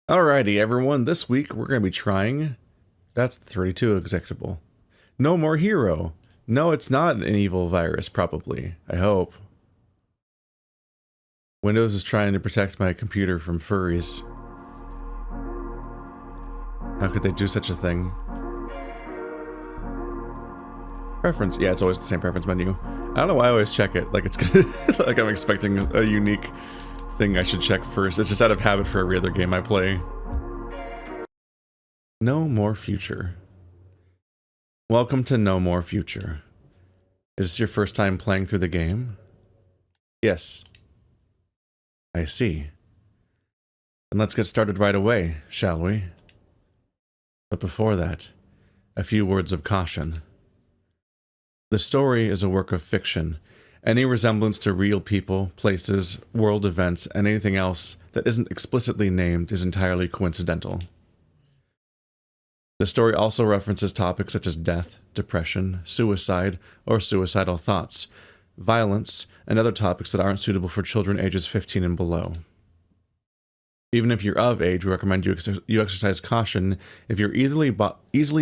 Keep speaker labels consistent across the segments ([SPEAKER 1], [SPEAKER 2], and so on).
[SPEAKER 1] Alrighty, everyone. This week we're going to be trying. That's the 32 executable. No More Hero. No, it's not an evil virus, probably. I hope. Windows is trying to protect my computer from furries. How could they do such a thing? Preference. Yeah, it's always the same preference menu. I don't know why I always check it. Like it's gonna, like I'm expecting a unique thing I should check first. It's just out of habit for every other game I play. No More Future. Welcome to No More Future. Is this your first time playing through the game? Yes. I see. Then let's get started right away, shall we? But before that, a few words of caution. The story is a work of fiction. Any resemblance to real people, places, world events, and anything else that isn't explicitly named is entirely coincidental. The story also references topics such as death, depression, suicide, or suicidal thoughts, violence, and other topics that aren't suitable for children ages 15 and below. Even if you're of age, we recommend you exercise caution if you're easily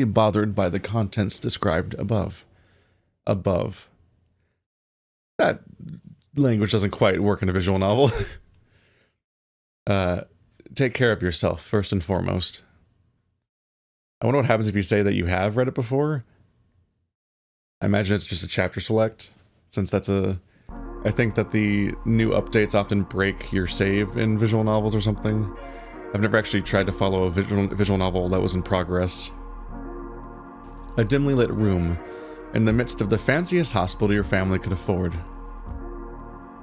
[SPEAKER 1] bothered by the contents described above. That language doesn't quite work in a visual novel. Take care of yourself, first and foremost. I wonder what happens if you say that you have read it before. I imagine it's just a chapter select, since that's I think that the new updates often break your save in visual novels or something. I've never actually tried to follow a visual novel that was in progress. A dimly lit room, in the midst of the fanciest hospital your family could afford.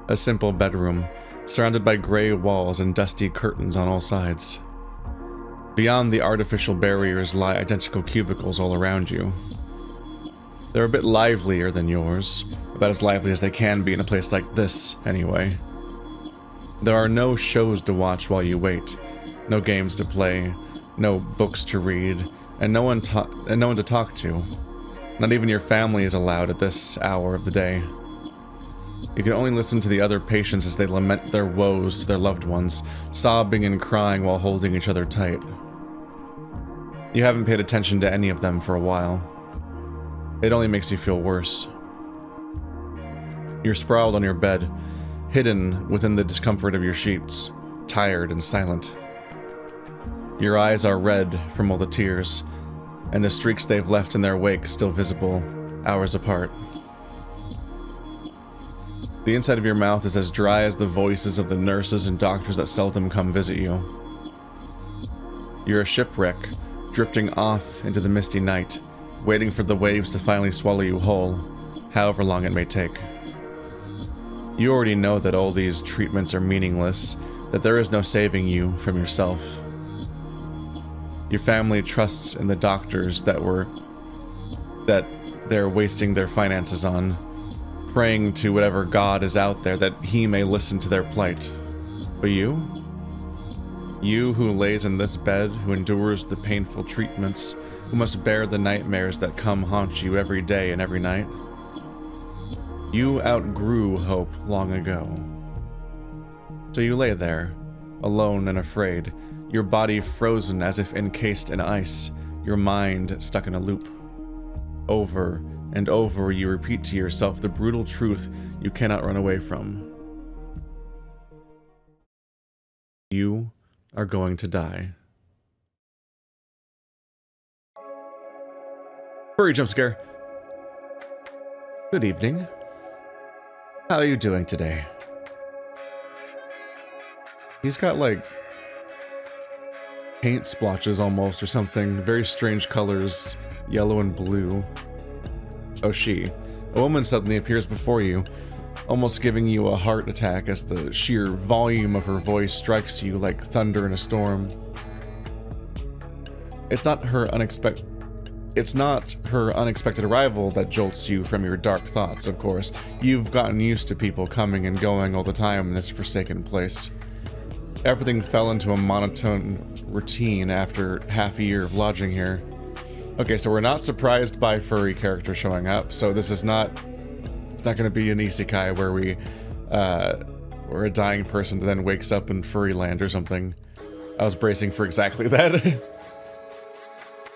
[SPEAKER 1] A simple bedroom, surrounded by gray walls and dusty curtains on all sides. Beyond the artificial barriers lie identical cubicles all around you. They're a bit livelier than yours, about as lively as they can be in a place like this, anyway. There are no shows to watch while you wait, no games to play, no books to read, and no one to talk to. Not even your family is allowed at this hour of the day. You can only listen to the other patients as they lament their woes to their loved ones, sobbing and crying while holding each other tight. You haven't paid attention to any of them for a while. It only makes you feel worse. You're sprawled on your bed, hidden within the discomfort of your sheets, tired and silent. Your eyes are red from all the tears, and the streaks they've left in their wake still visible, hours apart. The inside of your mouth is as dry as the voices of the nurses and doctors that seldom come visit you. You're a shipwreck, drifting off into the misty night, waiting for the waves to finally swallow you whole, however long it may take. You already know that all these treatments are meaningless, that there is no saving you from yourself. Your family trusts in the doctors that they're wasting their finances on, praying to whatever god is out there that he may listen to their plight. But you? You who lays in this bed, who endures the painful treatments, who must bear the nightmares that come haunt you every day and every night. You outgrew hope long ago. So you lay there, alone and afraid, your body frozen as if encased in ice, your mind stuck in a loop. Over and over you repeat to yourself the brutal truth you cannot run away from. You are going to die. Furry jump scare. Good evening. How are you doing today? He's got like paint splotches almost or something. Very strange colors, yellow and blue. Oh, she. A woman suddenly appears before you, almost giving you a heart attack as the sheer volume of her voice strikes you like thunder in a storm. It's not her unexpected arrival that jolts you from your dark thoughts, of course. You've gotten used to people coming and going all the time in this forsaken place. Everything fell into a monotone routine after half a year of lodging here. Okay, so we're not surprised by furry characters showing up, so this is not... It's not going to be an isekai where we're a dying person that then wakes up in furry land or something. I was bracing for exactly that.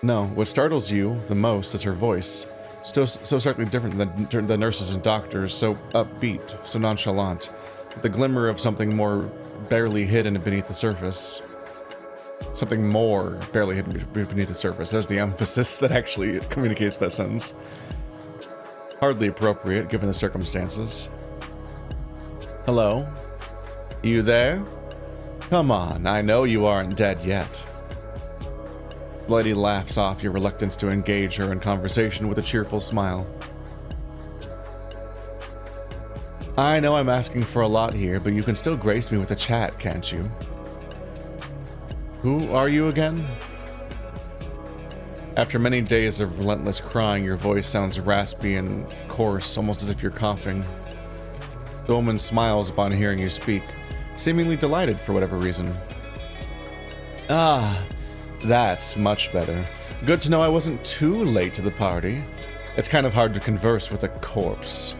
[SPEAKER 1] No, what startles you the most is her voice. Still so starkly different than the nurses and doctors, so upbeat, so nonchalant, with the glimmer of something more barely hidden beneath the surface. Something more barely hidden beneath the surface. There's the emphasis that actually communicates that sentence. Hardly appropriate, given the circumstances. Hello? You there? Come on, I know you aren't dead yet. The lady laughs off your reluctance to engage her in conversation with a cheerful smile. I know I'm asking for a lot here, but you can still grace me with a chat, can't you? Who are you again? After many days of relentless crying, your voice sounds raspy and coarse, almost as if you're coughing. The woman smiles upon hearing you speak, seemingly delighted for whatever reason. Ah, that's much better. Good to know I wasn't too late to the party. It's kind of hard to converse with a corpse.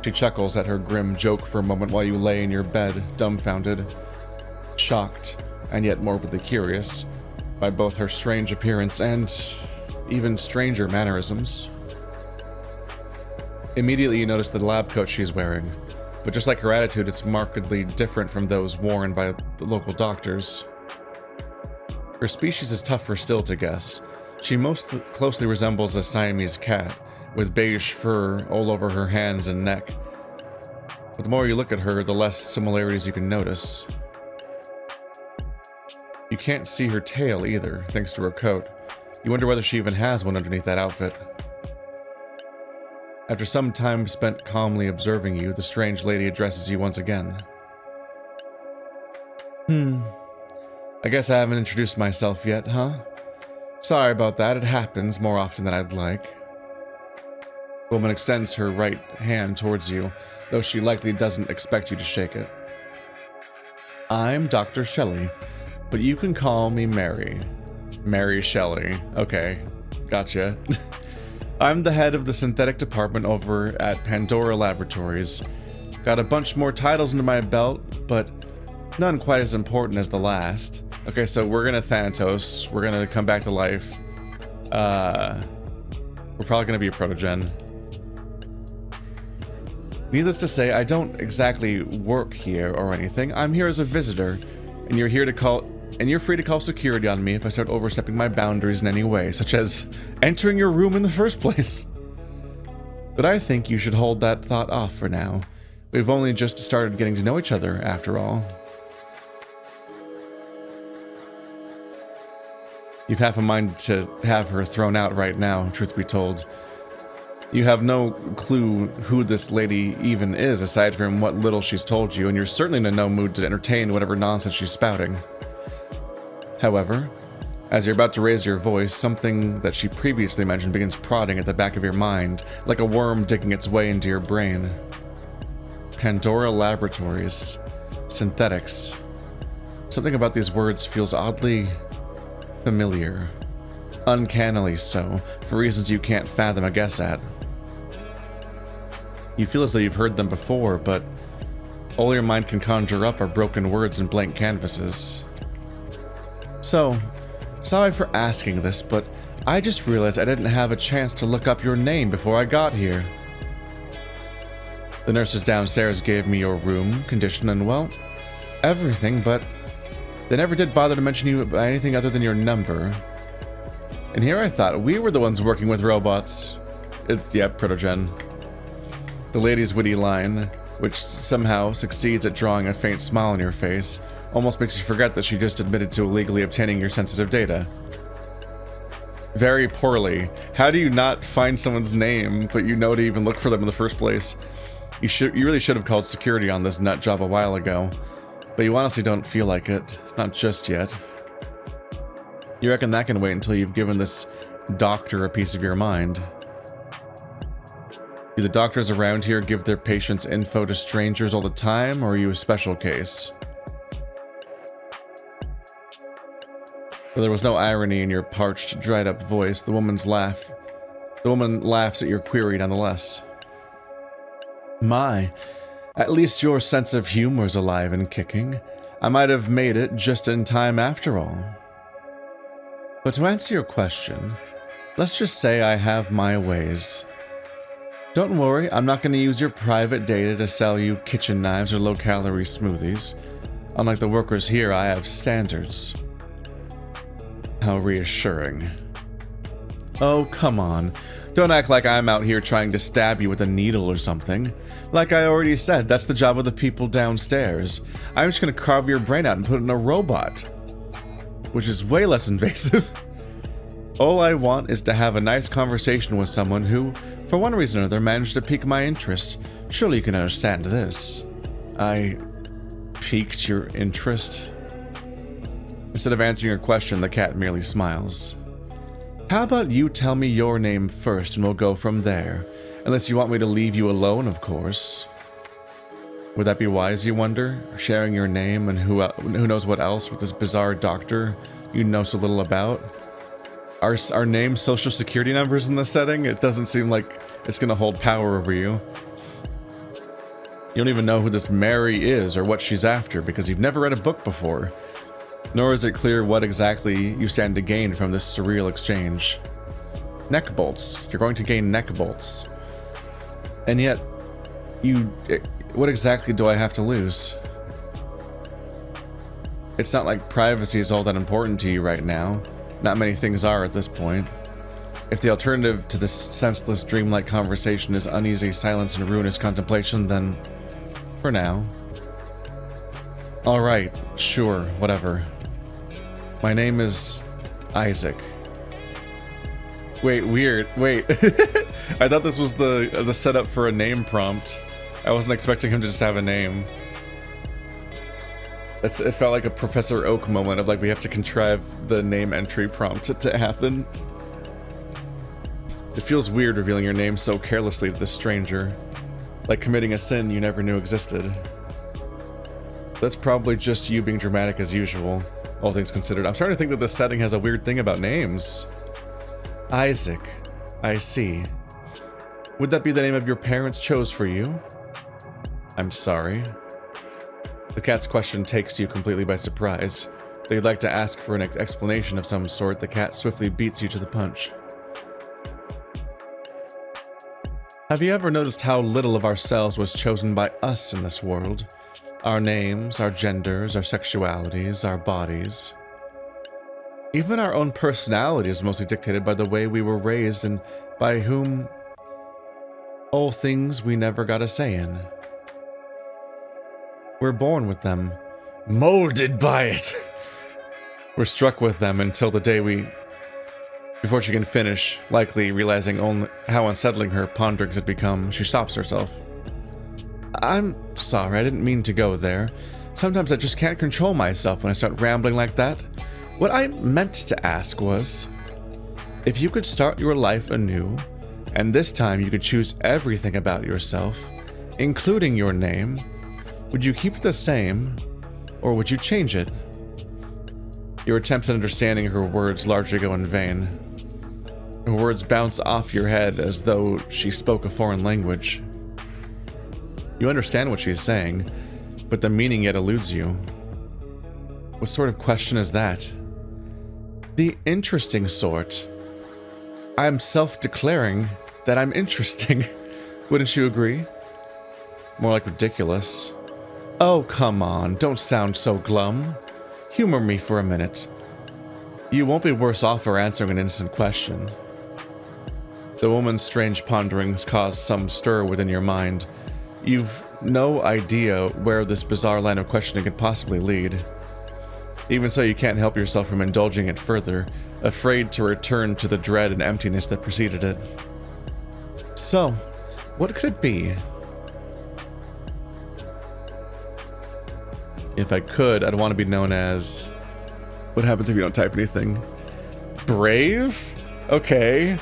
[SPEAKER 1] She chuckles at her grim joke for a moment while you lay in your bed, dumbfounded, shocked, and yet morbidly curious by both her strange appearance and even stranger mannerisms. Immediately you notice the lab coat she's wearing, but just like her attitude, it's markedly different from those worn by the local doctors. Her species is tougher still to guess. She most closely resembles a Siamese cat, with beige fur all over her hands and neck. But the more you look at her, the less similarities you can notice. You can't see her tail either, thanks to her coat. You wonder whether she even has one underneath that outfit. After some time spent calmly observing you, the strange lady addresses you once again. I guess I haven't introduced myself yet, huh? Sorry about that, it happens more often than I'd like. The woman extends her right hand towards you, though she likely doesn't expect you to shake it. I'm Dr. Shelley, but you can call me Mary. Mary Shelley. Okay, gotcha. I'm the head of the synthetic department over at Pandora Laboratories. Got a bunch more titles under my belt, but none quite as important as the last. Okay, so we're gonna Thanatos. We're gonna come back to life. We're probably gonna be a protogen. Needless to say, I don't exactly work here or anything. I'm here as a visitor, and you're free to call security on me if I start overstepping my boundaries in any way, such as entering your room in the first place. But I think you should hold that thought off for now. We've only just started getting to know each other, after all. You've half a mind to have her thrown out right now, truth be told. You have no clue who this lady even is, aside from what little she's told you, and you're certainly in no mood to entertain whatever nonsense she's spouting. However, as you're about to raise your voice, something that she previously mentioned begins prodding at the back of your mind, like a worm digging its way into your brain. Pandora Laboratories. Synthetics. Something about these words feels oddly familiar. Uncannily so, for reasons you can't fathom a guess at. You feel as though you've heard them before, but all your mind can conjure up are broken words and blank canvases. So, sorry for asking this, but I just realized I didn't have a chance to look up your name before I got here. The nurses downstairs gave me your room, condition, and, well, everything, but they never did bother to mention you by anything other than your number. And here I thought we were the ones working with robots. Yeah, protogen. The lady's witty line, which somehow succeeds at drawing a faint smile on your face, almost makes you forget that she just admitted to illegally obtaining your sensitive data. Very poorly. How do you not find someone's name, but you know to even look for them in the first place? You really should have called security on this nut job a while ago, but you honestly don't feel like it. Not just yet. You reckon that can wait until you've given this doctor a piece of your mind? Do the doctors around here give their patients info to strangers all the time, or are you a special case? Though there was no irony in your parched, dried-up voice, the woman laughs at your query nonetheless. My, at least your sense of humor's alive and kicking. I might have made it just in time after all. But to answer your question, let's just say I have my ways. Don't worry, I'm not going to use your private data to sell you kitchen knives or low-calorie smoothies. Unlike the workers here, I have standards. How reassuring. Oh, come on. Don't act like I'm out here trying to stab you with a needle or something. Like I already said, that's the job of the people downstairs. I'm just going to carve your brain out and put it in a robot. Which is way less invasive. All I want is to have a nice conversation with someone who, for one reason or another, managed to pique my interest. Surely you can understand this. I piqued your interest? Instead of answering your question, the cat merely smiles. How about you tell me your name first and we'll go from there? Unless you want me to leave you alone, of course. Would that be wise, you wonder? Sharing your name and who knows what else with this bizarre doctor you know so little about? Are names social security numbers in this setting? It doesn't seem like it's gonna hold power over you. You don't even know who this Mary is or what she's after because you've never read a book before. Nor is it clear what exactly you stand to gain from this surreal exchange. Neck bolts. You're going to gain neck bolts. And yet, what exactly do I have to lose? It's not like privacy is all that important to you right now. Not many things are at this point. If the alternative to this senseless, dreamlike conversation is uneasy silence and ruinous contemplation, then for now. Alright, sure, whatever. My name is Isaac. Wait, weird. Wait. I thought this was the setup for a name prompt. I wasn't expecting him to just have a name. It felt like a Professor Oak moment of like, we have to contrive the name entry prompt to happen. It feels weird revealing your name so carelessly to this stranger. Like committing a sin you never knew existed. That's probably just you being dramatic as usual, all things considered. I'm starting to think that this setting has a weird thing about names. Isaac. I see. Would that be the name of your parents chose for you? I'm sorry. The cat's question takes you completely by surprise. Though you'd like to ask for an explanation of some sort, the cat swiftly beats you to the punch. Have you ever noticed how little of ourselves was chosen by us in this world? Our names, our genders, our sexualities, our bodies. Even our own personality is mostly dictated by the way we were raised and by whom all things we never got a say in. We're born with them, molded by it. We're struck with them until the day before she can finish, likely realizing only how unsettling her ponderings had become, she stops herself. I'm sorry, I didn't mean to go there. Sometimes I just can't control myself when I start rambling like that. What I meant to ask was, if you could start your life anew, and this time you could choose everything about yourself, including your name, would you keep it the same, or would you change it? Your attempts at understanding her words largely go in vain. Her words bounce off your head as though she spoke a foreign language. You understand what she's saying, but the meaning yet eludes you. What sort of question is that? The interesting sort. I'm self-declaring that I'm interesting. Wouldn't you agree? More like ridiculous. Oh, come on, don't sound so glum. Humor me for a minute. You won't be worse off for answering an innocent question. The woman's strange ponderings cause some stir within your mind. You've no idea where this bizarre line of questioning could possibly lead. Even so, you can't help yourself from indulging it further, afraid to return to the dread and emptiness that preceded it. So, what could it be? If I could, I'd want to be known as... What happens if you don't type anything? Brave? Okay.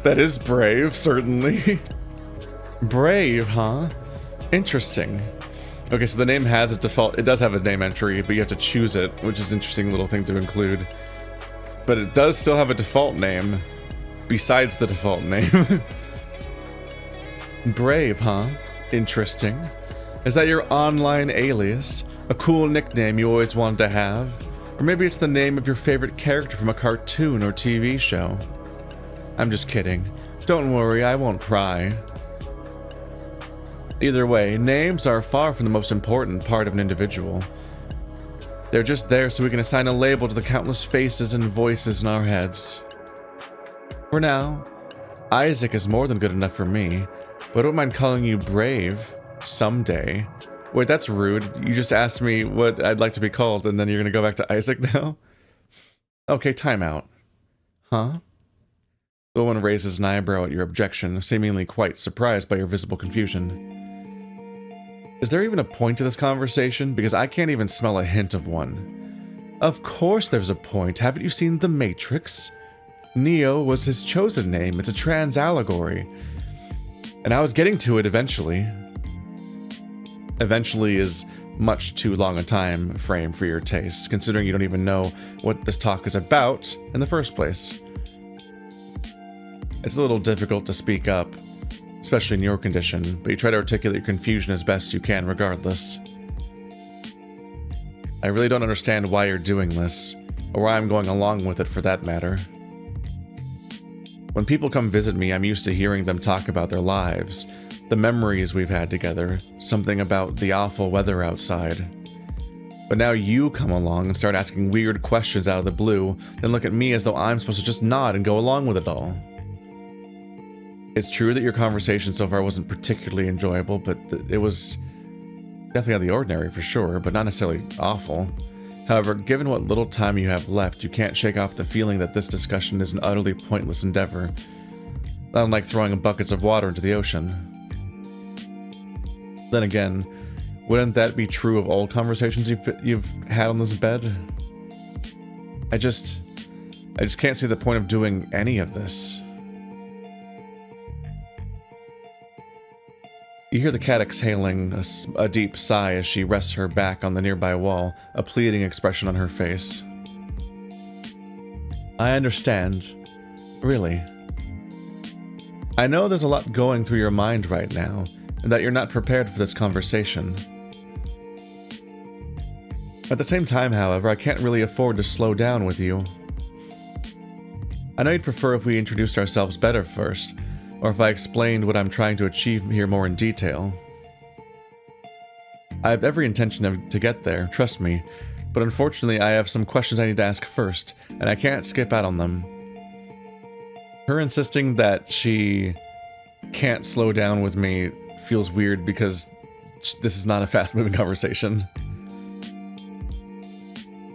[SPEAKER 1] That is brave, certainly. Brave, huh? Interesting. Okay, so the name has a default... It does have a name entry, but you have to choose it, which is an interesting little thing to include. But it does still have a default name, besides the default name. Brave, huh? Interesting. Is that your online alias? A cool nickname you always wanted to have? Or maybe it's the name of your favorite character from a cartoon or TV show. I'm just kidding. Don't worry, I won't pry. Either way, names are far from the most important part of an individual. They're just there so we can assign a label to the countless faces and voices in our heads. For now, Isaac is more than good enough for me, but I don't mind calling you Brave someday. Wait, that's rude. You just asked me what I'd like to be called, and then you're gonna go back to Isaac now? Okay, time out. Huh? The woman raises an eyebrow at your objection, seemingly quite surprised by your visible confusion. Is there even a point to this conversation? Because I can't even smell a hint of one. Of course there's a point. Haven't you seen The Matrix? Neo was his chosen name. It's a trans allegory. And I was getting to it eventually. Eventually is much too long a time frame for your tastes, considering you don't even know what this talk is about in the first place. It's a little difficult to speak up, especially in your condition, but you try to articulate your confusion as best you can regardless. I really don't understand why you're doing this, or why I'm going along with it for that matter. When people come visit me, I'm used to hearing them talk about their lives, the memories we've had together, something about the awful weather outside. But now you come along and start asking weird questions out of the blue, then look at me as though I'm supposed to just nod and go along with it all. It's true that your conversation so far wasn't particularly enjoyable, but it was definitely out of the ordinary for sure, but not necessarily awful. However, given what little time you have left, you can't shake off the feeling that this discussion is an utterly pointless endeavor. Not unlike throwing buckets of water into the ocean. Then again, wouldn't that be true of all conversations you've had on this bed? I just can't see the point of doing any of this. You hear the cat exhaling a deep sigh as she rests her back on the nearby wall, a pleading expression on her face. I understand. Really. I know there's a lot going through your mind right now, and that you're not prepared for this conversation. At the same time, however, I can't really afford to slow down with you. I know you'd prefer if we introduced ourselves better first, or if I explained what I'm trying to achieve here more in detail. I have every intention to get there, trust me, but unfortunately I have some questions I need to ask first, and I can't skip out on them. Her insisting that she can't slow down with me feels weird because this is not a fast-moving conversation.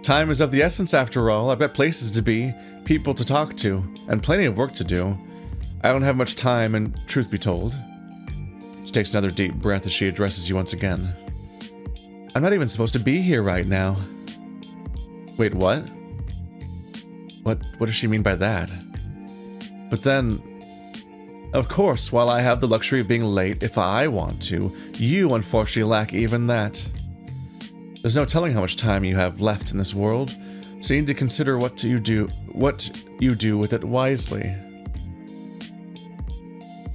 [SPEAKER 1] Time is of the essence after all. I've got places to be, people to talk to, and plenty of work to do. I don't have much time, and truth be told. She takes another deep breath as she addresses you once again. I'm not even supposed to be here right now. Wait, what? What does she mean by that? But then, of course, while I have the luxury of being late if I want to, you unfortunately lack even that. There's no telling how much time you have left in this world, so you need to consider what you do with it wisely.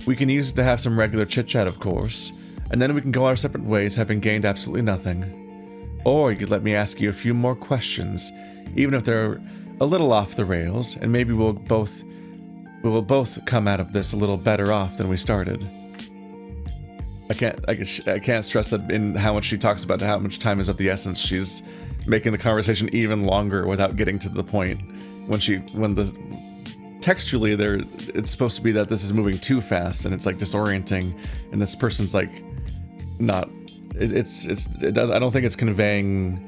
[SPEAKER 1] We can use it to have some regular chit-chat, of course, and then we can go our separate ways having gained absolutely nothing. Or you could let me ask you a few more questions, even if they're a little off the rails, and maybe we will both come out of this a little better off than we started. I can't stress that in how much she talks about how much time is of the essence. She's making the conversation even longer without getting to the point. Textually it's supposed to be that this is moving too fast and it's like disorienting, and this person's like not. I don't think it's conveying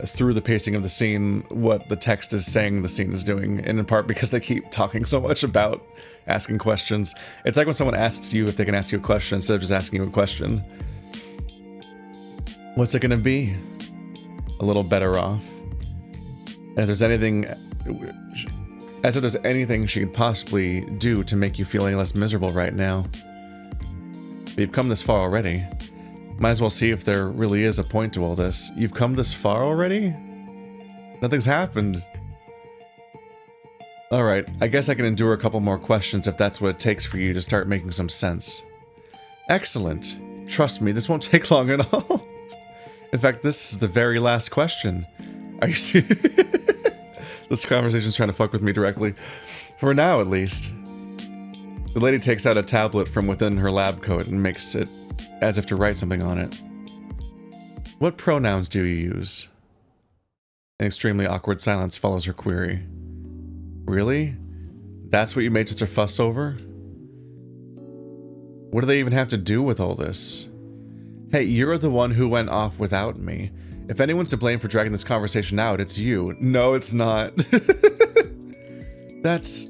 [SPEAKER 1] through the pacing of the scene what the text is saying the scene is doing, and in part because they keep talking so much about asking questions. It's like when someone asks you if they can ask you a question instead of just asking you a question. What's it gonna be? A little better off? If there's anything she could possibly do to make you feel any less miserable right now. You've come this far already. Might as well see if there really is a point to all this. You've come this far already? Nothing's happened. Alright, I guess I can endure a couple more questions if that's what it takes for you to start making some sense. Excellent. Trust me, this won't take long at all. In fact, this is the very last question. Are you serious? This conversation's trying to fuck with me directly. For now, at least. The lady takes out a tablet from within her lab coat and makes it as if to write something on it. What pronouns do you use? An extremely awkward silence follows her query. Really? That's what you made such a fuss over? What do they even have to do with all this? Hey, you're the one who went off without me. If anyone's to blame for dragging this conversation out, it's you. No, it's not. That's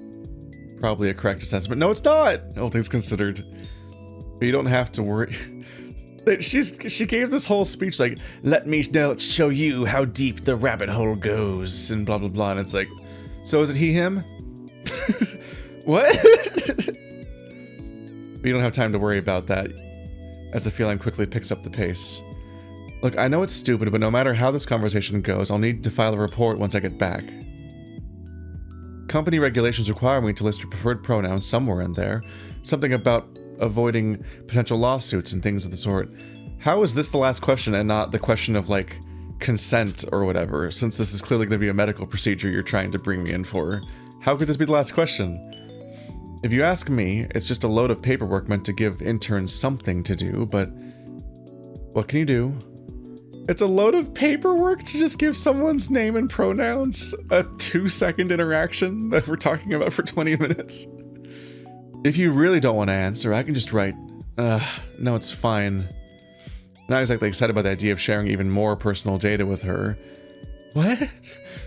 [SPEAKER 1] probably a correct assessment. No, it's not! All things considered. But you don't have to worry. She gave this whole speech like, let's show you how deep the rabbit hole goes, and blah blah blah, and it's like, so is it he, him? What? But you don't have time to worry about that, as the feeling quickly picks up the pace. Look, I know it's stupid, but no matter how this conversation goes, I'll need to file a report once I get back. Company regulations require me to list your preferred pronouns somewhere in there. Something about avoiding potential lawsuits and things of the sort. How is this the last question and not the question of, like, consent or whatever, since this is clearly going to be a medical procedure you're trying to bring me in for? How could this be the last question? If you ask me, it's just a load of paperwork meant to give interns something to do, but what can you do? It's a load of paperwork to just give someone's name and pronouns a 2-second interaction that we're talking about for 20 minutes. If you really don't want to answer, I can just write, no, it's fine. Not exactly excited by the idea of sharing even more personal data with her. What?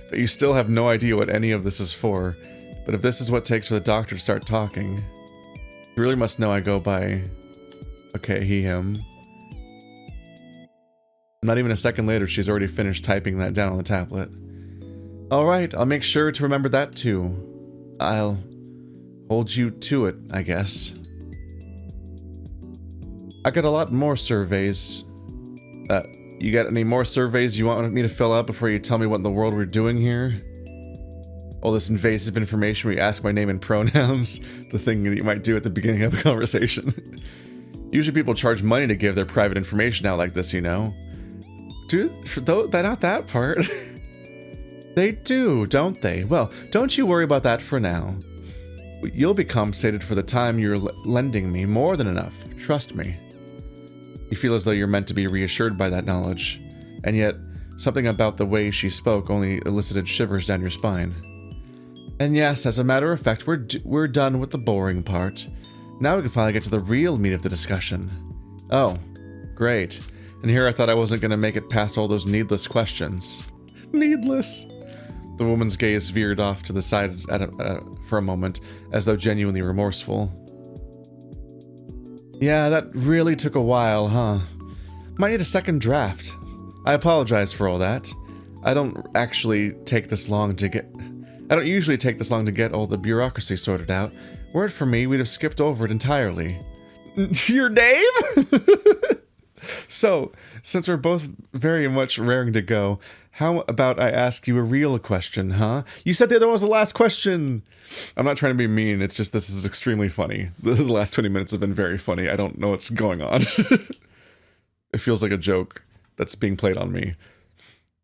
[SPEAKER 1] But you still have no idea what any of this is for. But if this is what it takes for the doctor to start talking, you really must know I go by, okay, he, him. Not even a second later, she's already finished typing that down on the tablet. Alright, I'll make sure to remember that too. I'll hold you to it, I guess. I got a lot more surveys. You got any more surveys you want me to fill out before you tell me what in the world we're doing here? All this invasive information where you ask my name and pronouns, the thing that you might do at the beginning of a conversation. Usually people charge money to give their private information out like this, you know? Dude, not that part. They do, don't they? Well, don't you worry about that for now. You'll be compensated for the time you're lending me more than enough, trust me. You feel as though you're meant to be reassured by that knowledge, and yet something about the way she spoke only elicited shivers down your spine. And yes, as a matter of fact, we're done with the boring part. Now we can finally get to the real meat of the discussion. Oh, great. And here I thought I wasn't going to make it past all those needless questions. Needless. The woman's gaze veered off to the side for a moment, as though genuinely remorseful. Yeah, that really took a while, huh? Might need a second draft. I apologize for all that. I don't usually take this long to get all the bureaucracy sorted out. Were it for me, we'd have skipped over it entirely. Your name? So, since we're both very much raring to go, how about I ask you a real question, huh? You said the other one was the last question! I'm not trying to be mean, it's just this is extremely funny. The last 20 minutes have been very funny. I don't know what's going on. It feels like a joke that's being played on me.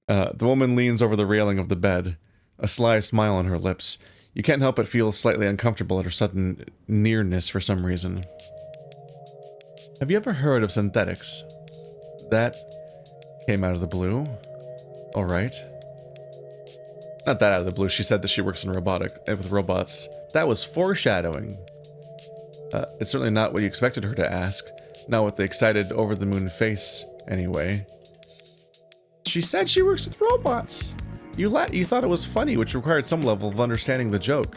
[SPEAKER 1] The woman leans over the railing of the bed, a sly smile on her lips. You can't help but feel slightly uncomfortable at her sudden nearness for some reason. Have you ever heard of synthetics? That came out of the blue. Alright. Not that out of the blue, she said that she works in with robots. That was foreshadowing. It's certainly not what you expected her to ask. Not with the excited, over-the-moon face, anyway. She said she works with robots! You thought it was funny, which required some level of understanding the joke.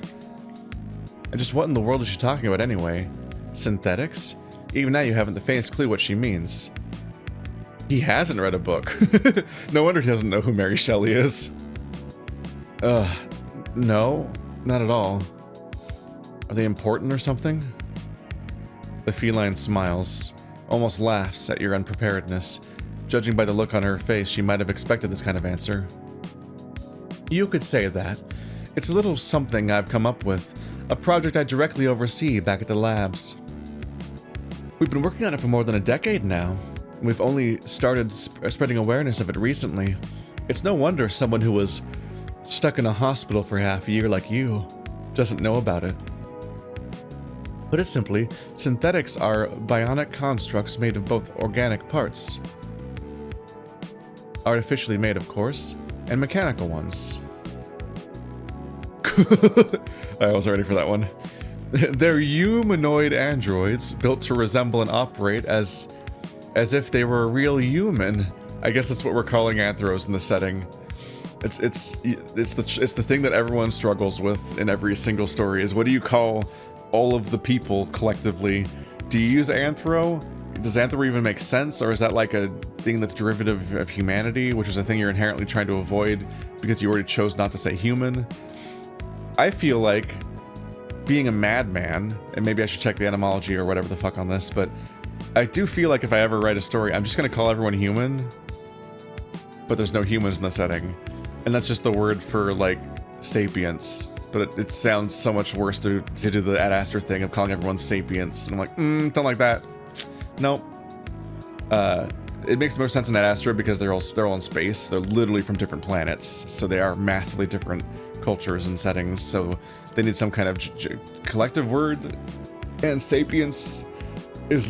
[SPEAKER 1] And just what in the world is she talking about anyway? Synthetics? Even now you haven't the faintest clue what she means. He hasn't read a book. No wonder he doesn't know who Mary Shelley is. No, not at all. Are they important or something? The feline smiles, almost laughs at your unpreparedness. Judging by the look on her face, she might have expected this kind of answer. You could say that. It's a little something I've come up with, a project I directly oversee back at the labs. We've been working on it for more than a decade now. We've only started spreading awareness of it recently. It's no wonder someone who was stuck in a hospital for half a year like you doesn't know about it. Put it simply, synthetics are bionic constructs made of both organic parts, artificially made of course, and mechanical ones. I was ready for that one. They're humanoid androids built to resemble and operate as if they were a real human. I guess that's what we're calling anthros in the setting. It's the thing that everyone struggles with in every single story is, what do you call all of the people collectively? Do you use anthro? Does anthro even make sense, or is that like a thing that's derivative of humanity, which is a thing you're inherently trying to avoid because you already chose not to say human? I feel like being a madman, and maybe I should check the etymology or whatever the fuck on this, but I do feel like if I ever write a story, I'm just gonna call everyone human, but there's no humans in the setting. And that's just the word for, like, sapience. But it sounds so much worse to do the Ad Astra thing of calling everyone sapience. And I'm like, don't like that. Nope. It makes more sense in Ad Astra because they're all in space. They're literally from different planets. So they are massively different cultures and settings. So they need some kind of collective word. And sapience is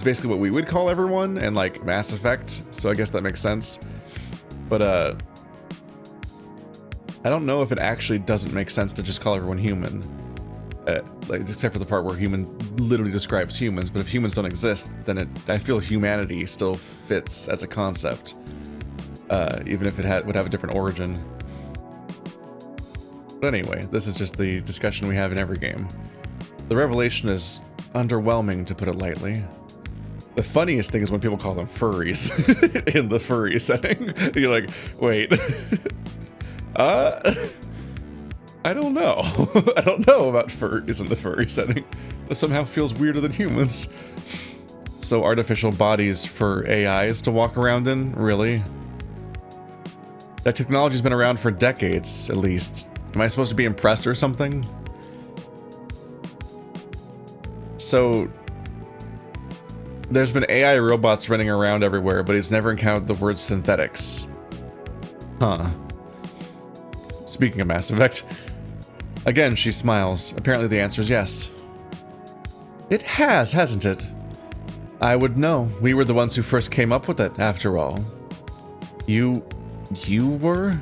[SPEAKER 1] basically what we would call everyone, and like Mass Effect. So I guess that makes sense. But I don't know if it actually doesn't make sense to just call everyone human, like except for the part where human literally describes humans. But if humans don't exist, then I feel humanity still fits as a concept, even if it would have a different origin. But anyway, this is just the discussion we have in every game. The revelation is underwhelming, to put it lightly. The funniest thing is when people call them furries in the furry setting. You're like, wait. I don't know. I don't know about furries in the furry setting. That somehow feels weirder than humans. So artificial bodies for AIs to walk around in? Really? That technology's been around for decades, at least. Am I supposed to be impressed or something? So there's been AI robots running around everywhere, but he's never encountered the word synthetics. Huh. Speaking of Mass Effect, again, she smiles. Apparently the answer is yes. It has, hasn't it? I would know. We were the ones who first came up with it, after all. You were?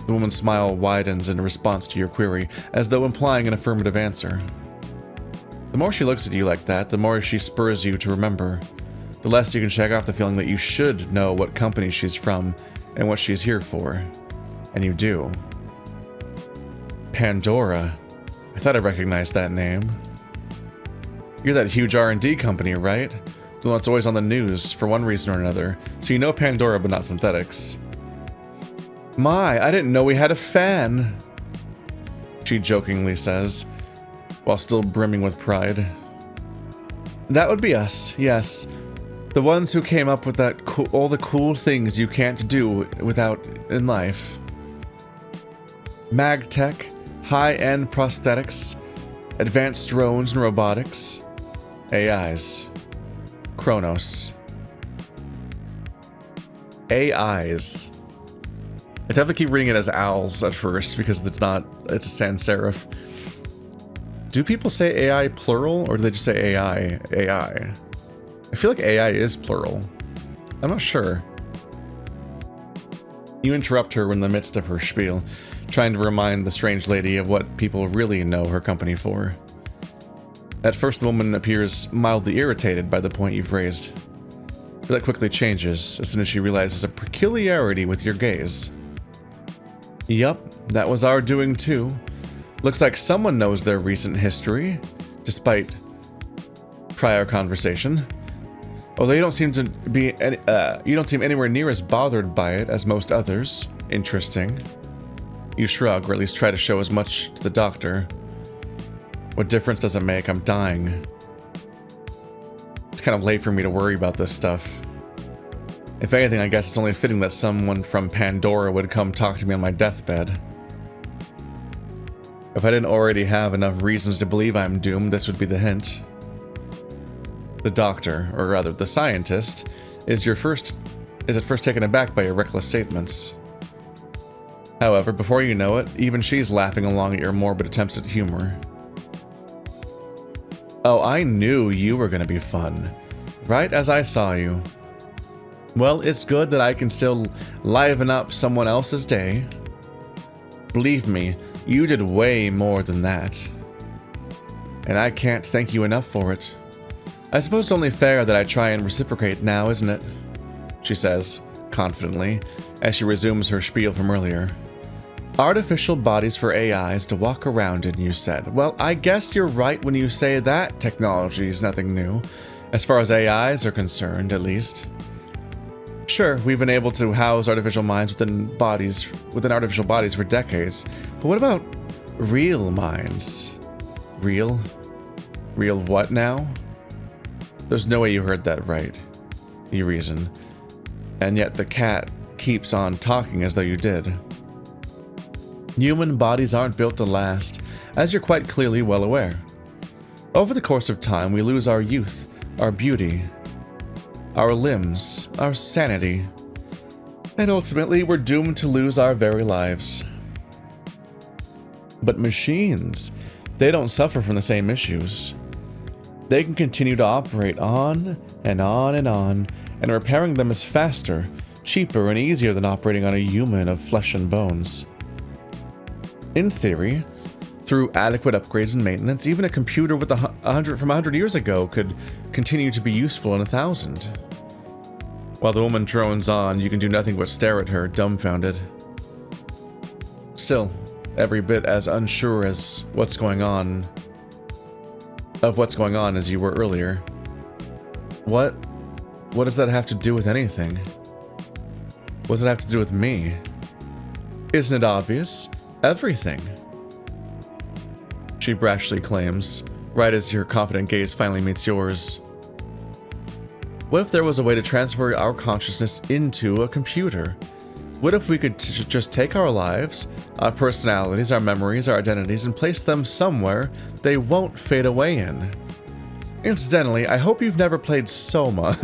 [SPEAKER 1] The woman's smile widens in response to your query, as though implying an affirmative answer. The more she looks at you like that, the more she spurs you to remember. The less you can shake off the feeling that you should know what company she's from and what she's here for. And you do. Pandora. I thought I recognized that name. You're that huge R&D company, right? The one that's always on the news for one reason or another. So you know Pandora, but not synthetics. My, I didn't know we had a fan, she jokingly says, while still brimming with pride. That would be us, yes. The ones who came up with that all the cool things you can't do without in life. Mag tech, high-end prosthetics, advanced drones and robotics, AIs. Chronos. AIs. I definitely keep reading it as owls at first because it's a sans serif. Do people say AI plural, or do they just say AI? AI. I feel like AI is plural. I'm not sure. You interrupt her in the midst of her spiel, trying to remind the strange lady of what people really know her company for. At first, the woman appears mildly irritated by the point you've raised, but that quickly changes as soon as she realizes a peculiarity with your gaze. Yup, that was our doing too. Looks like someone knows their recent history, despite prior conversation. Although you don't seem to be you don't seem anywhere near as bothered by it as most others. Interesting. You shrug, or at least try to show as much to the doctor. What difference does it make? I'm dying. It's kind of late for me to worry about this stuff. If anything, I guess it's only fitting that someone from Pandora would come talk to me on my deathbed. If I didn't already have enough reasons to believe I'm doomed, this would be the hint. The doctor, or rather the scientist, is at first taken aback by your reckless statements. However, before you know it, even she's laughing along at your morbid attempts at humor. Oh, I knew you were gonna be fun. Right as I saw you. Well, it's good that I can still liven up someone else's day. Believe me, you did way more than that. And I can't thank you enough for it. I suppose it's only fair that I try and reciprocate now, isn't it? She says, confidently, as she resumes her spiel from earlier. Artificial bodies for AIs to walk around in, you said. Well, I guess you're right when you say that technology is nothing new, as far as AIs are concerned, at least. Sure, we've been able to house artificial minds within artificial bodies for decades, but what about real minds? Real? Real what now? There's no way you heard that right, you reason. And yet the cat keeps on talking as though you did. Human bodies aren't built to last, as you're quite clearly well aware. Over the course of time, we lose our youth, our beauty, our limbs, our sanity, and ultimately we're doomed to lose our very lives. But machines, they don't suffer from the same issues. They can continue to operate on and on and on, and repairing them is faster, cheaper, and easier than operating on a human of flesh and bones. In theory, through adequate upgrades and maintenance, even a computer with from 100 years ago could continue to be useful in 1,000. While the woman drones on, you can do nothing but stare at her, dumbfounded. Still, every bit as unsure as what's going on as you were earlier. What does that have to do with anything? What does it have to do with me? Isn't it obvious? Everything. She brashly claims, right as your confident gaze finally meets yours. What if there was a way to transfer our consciousness into a computer? What if we could just take our lives, our personalities, our memories, our identities, and place them somewhere they won't fade away in? Incidentally, I hope you've never played Soma.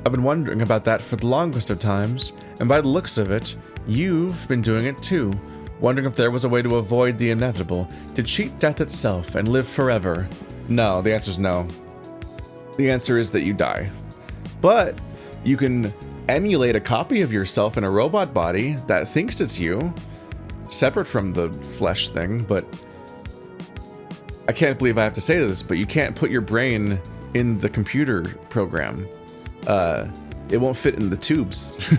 [SPEAKER 1] I've been wondering about that for the longest of times, and by the looks of it, you've been doing it too, wondering if there was a way to avoid the inevitable, to cheat death itself and live forever. No, the answer's no. The answer is that you die. But you can emulate a copy of yourself in a robot body that thinks it's you, separate from the flesh thing, but I can't believe I have to say this, but you can't put your brain in the computer program. It won't fit in the tubes.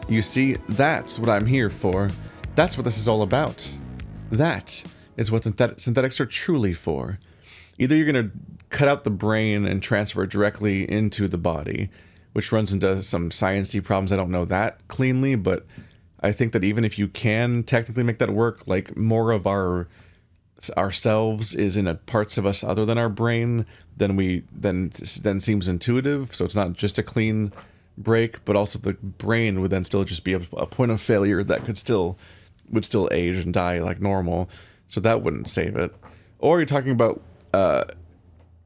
[SPEAKER 1] You see, that's what I'm here for. That's what this is all about. That is what synthetics are truly for. Either you're going to cut out the brain and transfer it directly into the body, which runs into some science-y problems. I don't know that cleanly, but I think that even if you can technically make that work, like more of ourselves is in parts of us other than our brain, then seems intuitive. So it's not just a clean break, but also the brain would then still just be a point of failure that would still age and die like normal. So that wouldn't save it. Or you're talking about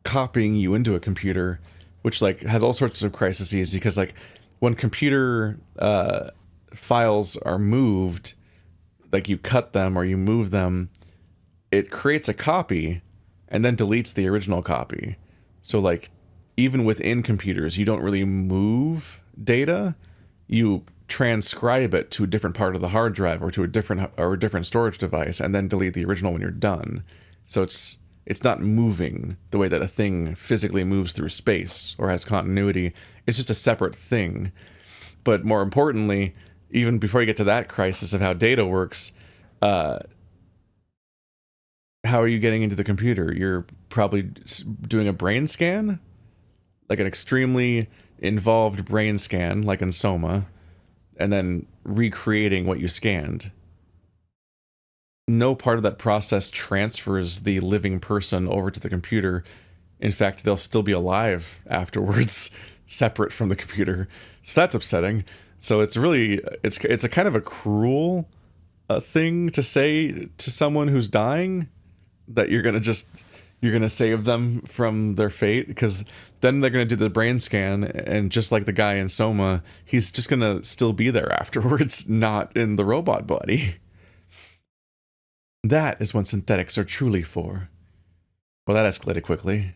[SPEAKER 1] copying you into a computer, which like has all sorts of crises, because like when computer files are moved, like you cut them or you move them, it creates a copy and then deletes the original copy. So like even within computers, you don't really move data, you transcribe it to a different part of the hard drive or to a different storage device and then delete the original when you're done. So it's not moving the way that a thing physically moves through space or has continuity. It's just a separate thing. But more importantly, even before you get to that crisis of how data works, how are you getting into the computer? You're probably doing a brain scan, like an extremely involved brain scan, like in Soma, and then recreating what you scanned. No part of that process transfers the living person over to the computer. In fact, they'll still be alive afterwards, separate from the computer. So that's upsetting. So it's really, it's a kind of a cruel thing to say to someone who's dying. that you're gonna save them from their fate, because then they're gonna do the brain scan, and just like the guy in Soma, he's just gonna still be there afterwards, not in the robot body. That is what synthetics are truly for. Well, that escalated quickly.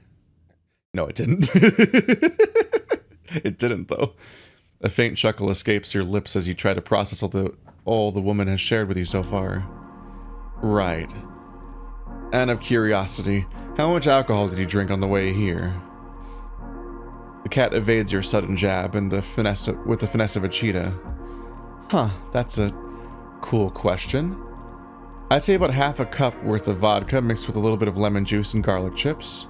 [SPEAKER 1] No, it didn't. It didn't, though. A faint chuckle escapes your lips as you try to process all the woman has shared with you so far. Right. And of curiosity, how much alcohol did you drink on the way here? The cat evades your sudden jab with the finesse of a cheetah. Huh, that's a cool question. I'd say about half a cup worth of vodka mixed with a little bit of lemon juice and garlic chips.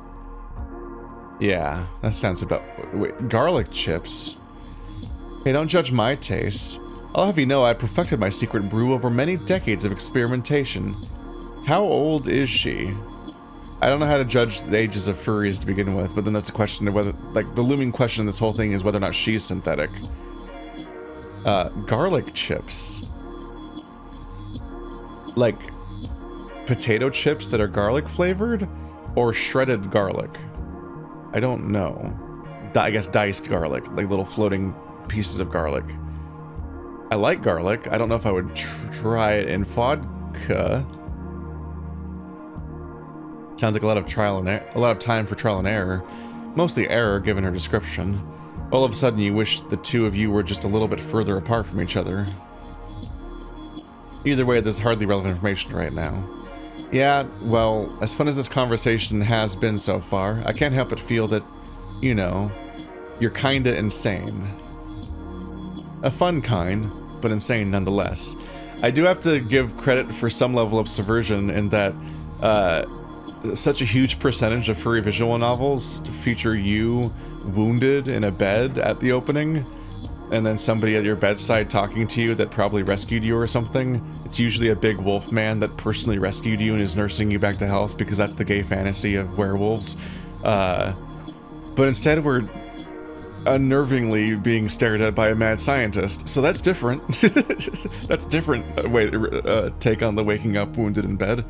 [SPEAKER 1] Yeah, that sounds about... Wait, garlic chips? Hey, don't judge my tastes. I'll have you know I perfected my secret brew over many decades of experimentation. How old is she? I don't know how to judge the ages of furries to begin with, but then that's a question of whether... Like, the looming question in this whole thing is whether or not she's synthetic. Garlic chips. Like, potato chips that are garlic flavored? Or shredded garlic? I don't know. I guess diced garlic, like little floating pieces of garlic. I like garlic. I don't know if I would try it in vodka. Sounds like a lot of time for trial and error. Mostly error, given her description. All of a sudden, you wish the two of you were just a little bit further apart from each other. Either way, this is hardly relevant information right now. Yeah, well, as fun as this conversation has been so far, I can't help but feel that, you know, you're kinda insane. A fun kind, but insane nonetheless. I do have to give credit for some level of subversion in that, such a huge percentage of furry visual novels feature you wounded in a bed at the opening, and then somebody at your bedside talking to you that probably rescued you or something. It's usually a big wolf man that personally rescued you and is nursing you back to health, because that's the gay fantasy of werewolves. But instead we're unnervingly being stared at by a mad scientist, so that's different. That's different way to take on the waking up wounded in bed.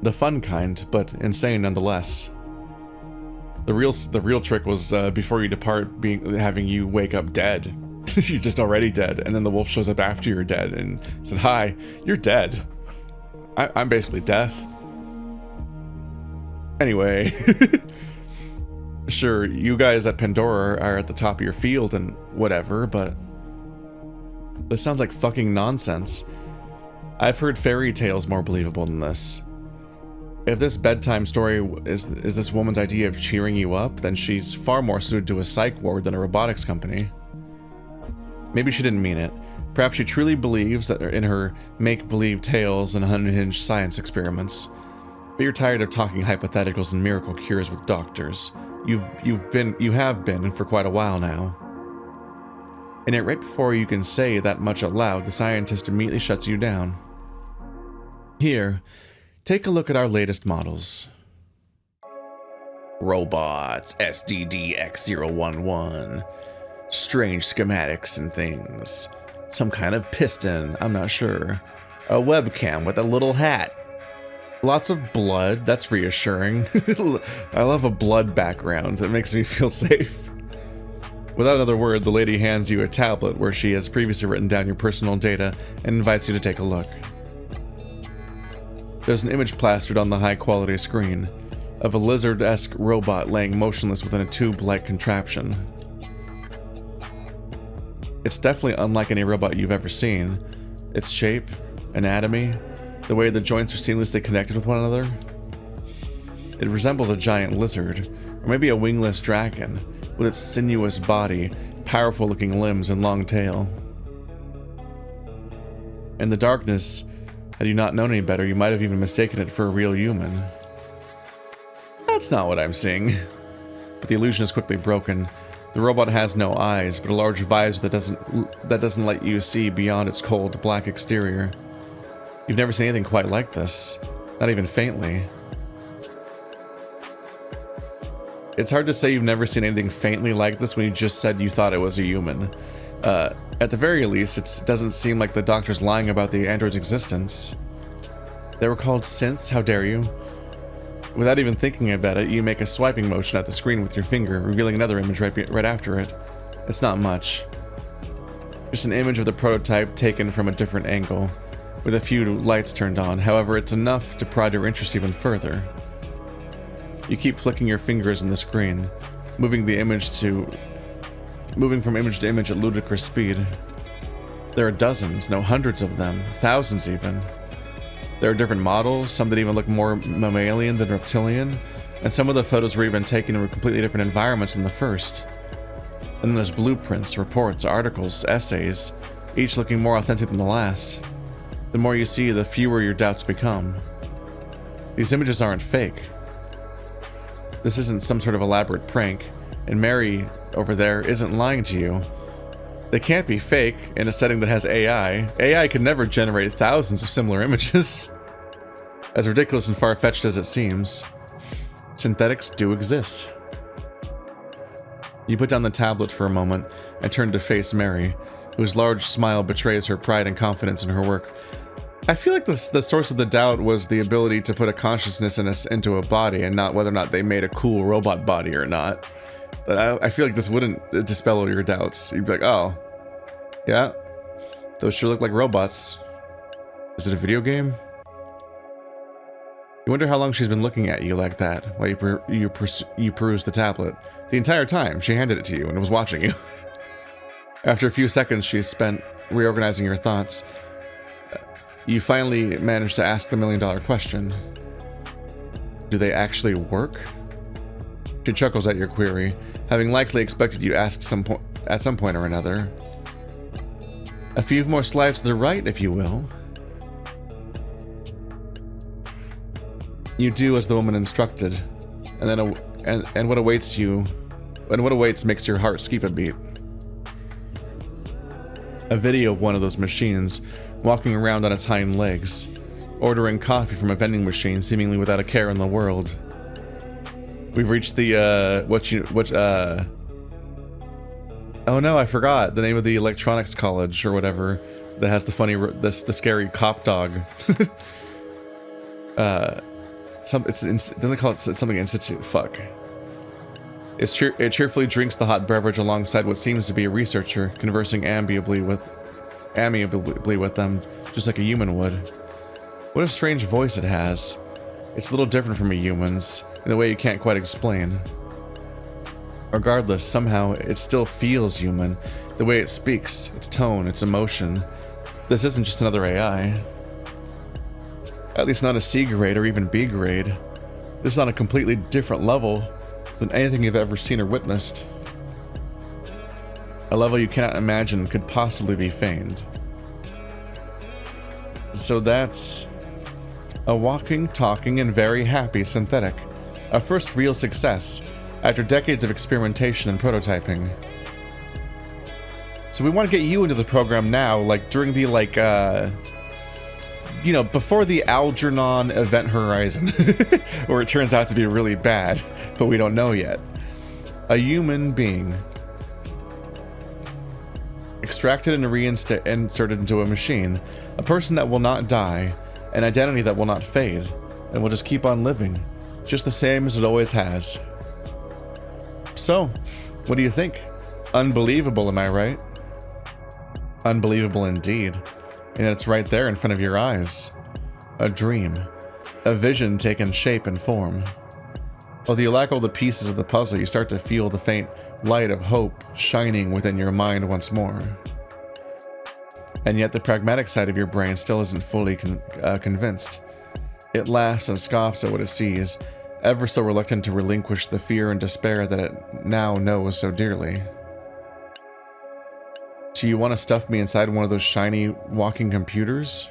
[SPEAKER 1] The fun kind, but insane nonetheless. The real trick was before you depart, having you wake up dead. You're just already dead, and then the wolf shows up after you're dead and said, "Hi, you're dead. I'm basically death." Anyway, sure, you guys at Pandora are at the top of your field and whatever, but this sounds like fucking nonsense. I've heard fairy tales more believable than this. If this bedtime story is this woman's idea of cheering you up, then she's far more suited to a psych ward than a robotics company. Maybe she didn't mean it. Perhaps she truly believes that in her make-believe tales and unhinged science experiments. But you're tired of talking hypotheticals and miracle cures with doctors. You have been for quite a while now. And yet right before you can say that much out loud, the scientist immediately shuts you down. Here, take a look at our latest models. Robots, SDDX011. Strange schematics and things. Some kind of piston, I'm not sure. A webcam with a little hat. Lots of blood, that's reassuring. I love a blood background, it makes me feel safe. Without another word, the lady hands you a tablet where she has previously written down your personal data and invites you to take a look. There's an image plastered on the high-quality screen of a lizard-esque robot laying motionless within a tube-like contraption. It's definitely unlike any robot you've ever seen. Its shape, anatomy, the way the joints are seamlessly connected with one another. It resembles a giant lizard, or maybe a wingless dragon, with its sinuous body, powerful-looking limbs, and long tail. In the darkness, had you not known any better, you might have even mistaken it for a real human. That's not what I'm seeing. But the illusion is quickly broken. The robot has no eyes, but a large visor that doesn't let you see beyond its cold, black exterior. You've never seen anything quite like this, not even faintly. It's hard to say you've never seen anything faintly like this when you just said you thought it was a human. At the very least, it doesn't seem like the doctor's lying about the android's existence. They were called synths, how dare you? Without even thinking about it, you make a swiping motion at the screen with your finger, revealing another image right after it. It's not much. Just an image of the prototype taken from a different angle, with a few lights turned on. However, it's enough to prod your interest even further. You keep flicking your fingers on the screen, moving from image to image at ludicrous speed. There are dozens, no hundreds of them, thousands even. There are different models, some that even look more mammalian than reptilian, and some of the photos were even taken in completely different environments than the first. And then there's blueprints, reports, articles, essays, each looking more authentic than the last. The more you see, the fewer your doubts become. These images aren't fake. This isn't some sort of elaborate prank, and Mary over there isn't lying to you. They can't be fake in a setting that has AI. AI could never generate thousands of similar images. As ridiculous and far-fetched as it seems, synthetics do exist. You put down the tablet for a moment and turn to face Mary, whose large smile betrays her pride and confidence in her work. I feel like the source of the doubt was the ability to put a consciousness into a body and not whether or not they made a cool robot body or not. But I feel like this wouldn't dispel all your doubts. You'd be like, oh, yeah, those sure look like robots. Is it a video game? You wonder how long she's been looking at you like that while you peruse the tablet. The entire time she handed it to you and was watching you. After a few seconds she's spent reorganizing your thoughts, you finally manage to ask the million-dollar question. Do they actually work? She chuckles at your query, having likely expected you to ask at some point or another. A few more slides to the right, if you will. You do as the woman instructed, and then what awaits makes your heart skip a beat. A video of one of those machines walking around on its hind legs, ordering coffee from a vending machine seemingly without a care in the world. We've reached the oh no, I forgot the name of the electronics college or whatever that has the funny the scary cop dog. Then they call it something institute. Fuck. It cheerfully drinks the hot beverage alongside what seems to be a researcher, conversing amiably with them, just like a human would. What a strange voice it has. It's a little different from a human's, in a way you can't quite explain. Regardless, somehow it still feels human. The way it speaks, its tone, its emotion. This isn't just another AI. At least not a C grade or even B grade. This is on a completely different level than anything you've ever seen or witnessed. A level you cannot imagine could possibly be feigned. So that's a walking, talking, and very happy synthetic. A first real success after decades of experimentation and prototyping. So we want to get you into the program now, like during the before the Algernon event horizon, where it turns out to be really bad, but we don't know yet. A human being. Extracted and reinserted into a machine. A person that will not die. An identity that will not fade. And will just keep on living. Just the same as it always has. So, what do you think? Unbelievable, am I right? Unbelievable indeed. And it's right there in front of your eyes. A dream. A vision taken shape and form. Although you lack all the pieces of the puzzle, you start to feel the faint light of hope shining within your mind once more. And yet the pragmatic side of your brain still isn't fully convinced. It laughs and scoffs at what it sees, ever so reluctant to relinquish the fear and despair that it now knows so dearly. Do you want to stuff me inside one of those shiny walking computers?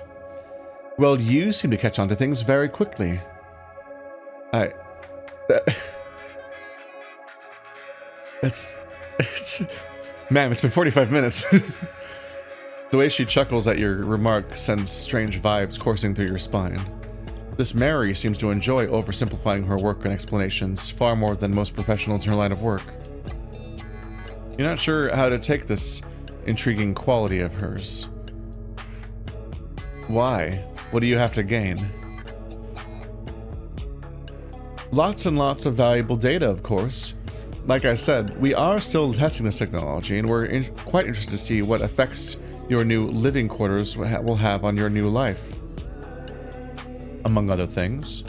[SPEAKER 1] Well, you seem to catch on to things very quickly. Ma'am, it's been 45 minutes. The way she chuckles at your remark sends strange vibes coursing through your spine. This Mary seems to enjoy oversimplifying her work and explanations far more than most professionals in her line of work. You're not sure how to take this intriguing quality of hers. Why? What do you have to gain? Lots and lots of valuable data, of course. Like I said, we are still testing this technology, and we're quite interested to see what effects your new living quarters will have on your new life. Among other things.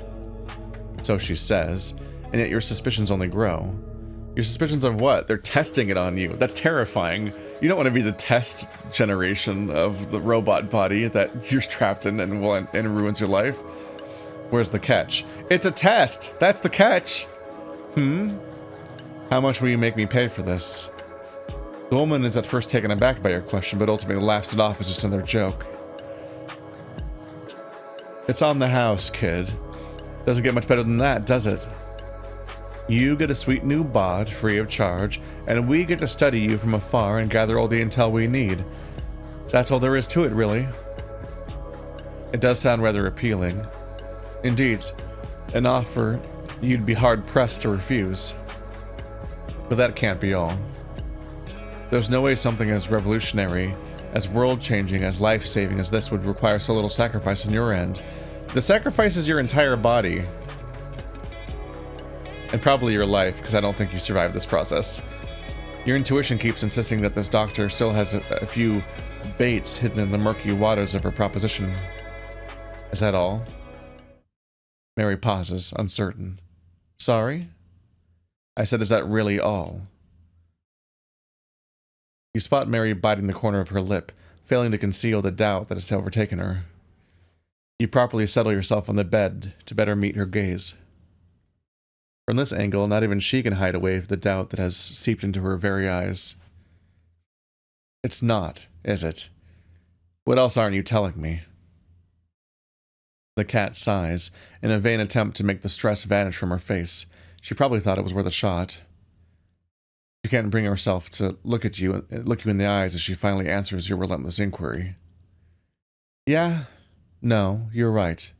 [SPEAKER 1] So she says, and yet your suspicions only grow. Your suspicions of what? They're testing it on you. That's terrifying. You don't want to be the test generation of the robot body that you're trapped in and ruins your life. Where's the catch? It's a test! That's the catch! How much will you make me pay for this? The woman is at first taken aback by your question, but ultimately laughs it off as just another joke. It's on the house, kid. Doesn't get much better than that, does it? You get a sweet new bod, free of charge, and we get to study you from afar and gather all the intel we need. That's all there is to it, really. It does sound rather appealing. Indeed, an offer you'd be hard-pressed to refuse. But that can't be all. There's no way something as revolutionary, as world-changing, as life-saving as this would require so little sacrifice on your end. The sacrifice is your entire body. And probably your life, because I don't think you survived this process. Your intuition keeps insisting that this doctor still has a few baits hidden in the murky waters of her proposition. Is that all? Mary pauses, uncertain. Sorry? I said, is that really all? You spot Mary biting the corner of her lip, failing to conceal the doubt that has overtaken her. You properly settle yourself on the bed to better meet her gaze. From this angle, not even she can hide away the doubt that has seeped into her very eyes. It's not, is it? What else aren't you telling me? The cat sighs, in a vain attempt to make the stress vanish from her face. She probably thought it was worth a shot. She can't bring herself to look you in the eyes as she finally answers your relentless inquiry. Yeah, no, you're right.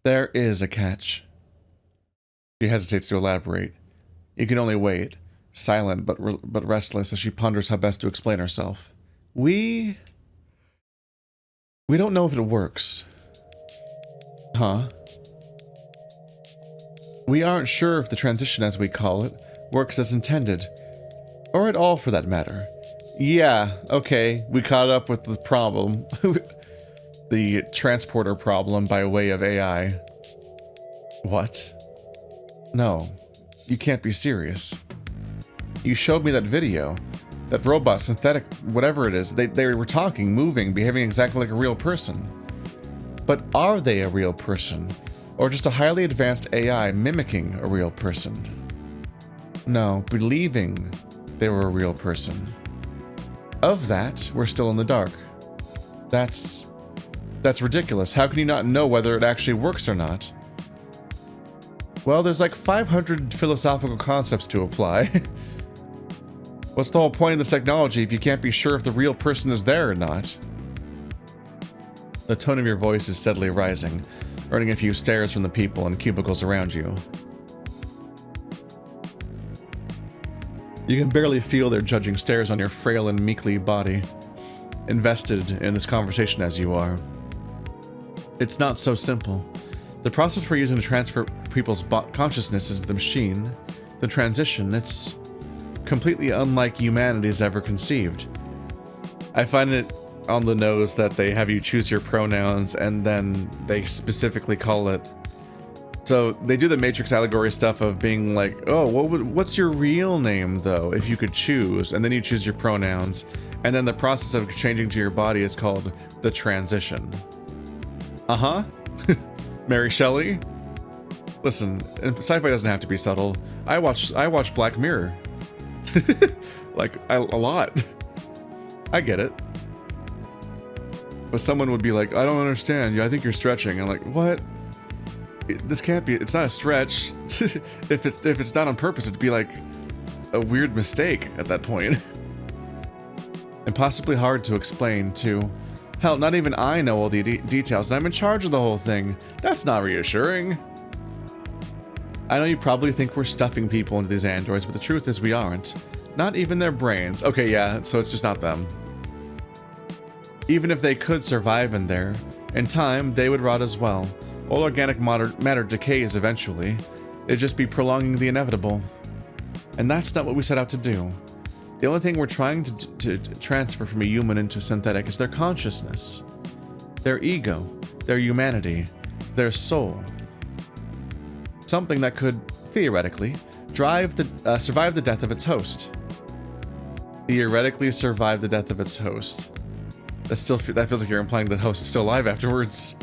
[SPEAKER 1] There is a catch. She hesitates to elaborate. You can only wait, silent but restless as she ponders how best to explain herself. We don't know if it works. Huh? We aren't sure if the transition, as we call it, works as intended. Or at all, for that matter. Yeah, okay, we caught up with the problem. The transporter problem by way of AI. What? No, you can't be serious. You showed me that video. That robot, synthetic, whatever it is. They were talking, moving, behaving exactly like a real person. But are they a real person? Or just a highly advanced AI mimicking a real person? No, believing they were a real person. Of that, we're still in the dark. That's ridiculous. How can you not know whether it actually works or not? Well, there's like 500 philosophical concepts to apply. What's the whole point of this technology if you can't be sure if the real person is there or not? The tone of your voice is steadily rising, earning a few stares from the people and cubicles around you. You can barely feel their judging stares on your frail and meekly body, invested in this conversation as you are. It's not so simple. The process we're using to transfer people's consciousness into the machine, the transition, it's completely unlike humanity's ever conceived. I find it on the nose that they have you choose your pronouns and then they specifically call it. So they do the Matrix allegory stuff of being like, oh, what's your real name though, if you could choose, and then you choose your pronouns, and then the process of changing to your body is called the transition. Uh-huh. Mary Shelley? Listen, sci-fi doesn't have to be subtle. I watch Black Mirror. Like, a lot. I get it. But someone would be like, I don't understand you. I think you're stretching. I'm like, what? This can't be. It's not a stretch. If it's not on purpose, it'd be like a weird mistake at that point. And possibly hard to explain, too. Hell, not even I know all the details, and I'm in charge of the whole thing. That's not reassuring. I know you probably think we're stuffing people into these androids, but the truth is we aren't. Not even their brains. Okay, yeah, so it's just not them. Even if they could survive in there, in time, they would rot as well. All organic matter decays eventually. It'd just be prolonging the inevitable. And that's not what we set out to do. The only thing we're trying to transfer from a human into synthetic is their consciousness, their ego, their humanity, their soul. Something that could, theoretically, survive the death of its host. Theoretically survive the death of its host. That feels like you're implying that the host is still alive afterwards.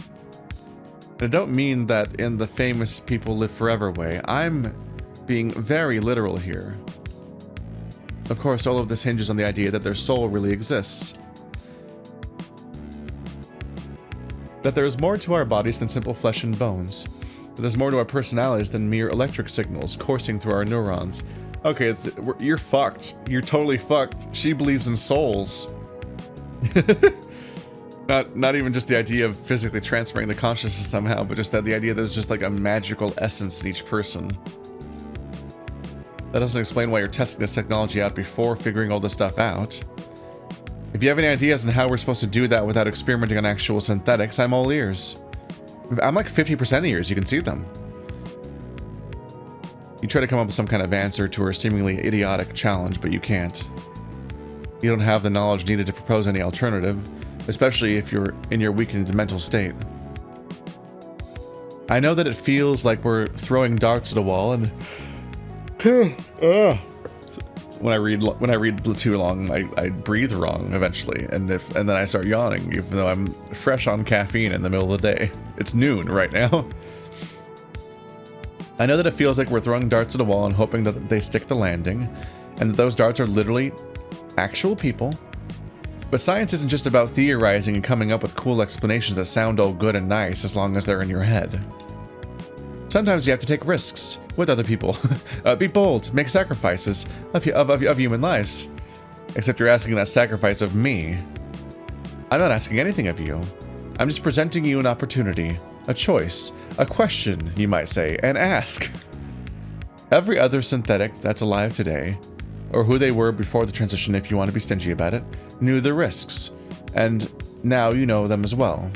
[SPEAKER 1] And I don't mean that in the famous people live forever way. I'm being very literal here. Of course, all of this hinges on the idea that their soul really exists. That there is more to our bodies than simple flesh and bones. That there's more to our personalities than mere electric signals coursing through our neurons. Okay, you're fucked. You're totally fucked. She believes in souls. Not even just the idea of physically transferring the consciousness somehow, but just that the idea that there's just like a magical essence in each person. That doesn't explain why you're testing this technology out before figuring all this stuff out. If you have any ideas on how we're supposed to do that without experimenting on actual synthetics, I'm all ears. I'm like 50% ears, you can see them. You try to come up with some kind of answer to her seemingly idiotic challenge, but you can't. You don't have the knowledge needed to propose any alternative, especially if you're in your weakened mental state. I know that it feels like we're throwing darts at a wall, and when I read too long, I breathe wrong eventually, and then I start yawning, even though I'm fresh on caffeine in the middle of the day. It's noon right now. I know that it feels like we're throwing darts at a wall and hoping that they stick the landing, and that those darts are literally actual people. But science isn't just about theorizing and coming up with cool explanations that sound all good and nice as long as they're in your head. Sometimes you have to take risks with other people. Be bold, make sacrifices of human lives. Except you're asking that sacrifice of me. I'm not asking anything of you. I'm just presenting you an opportunity, a choice, a question, you might say, and ask. Every other synthetic that's alive today, or who they were before the transition if you want to be stingy about it, knew the risks, and now you know them as well.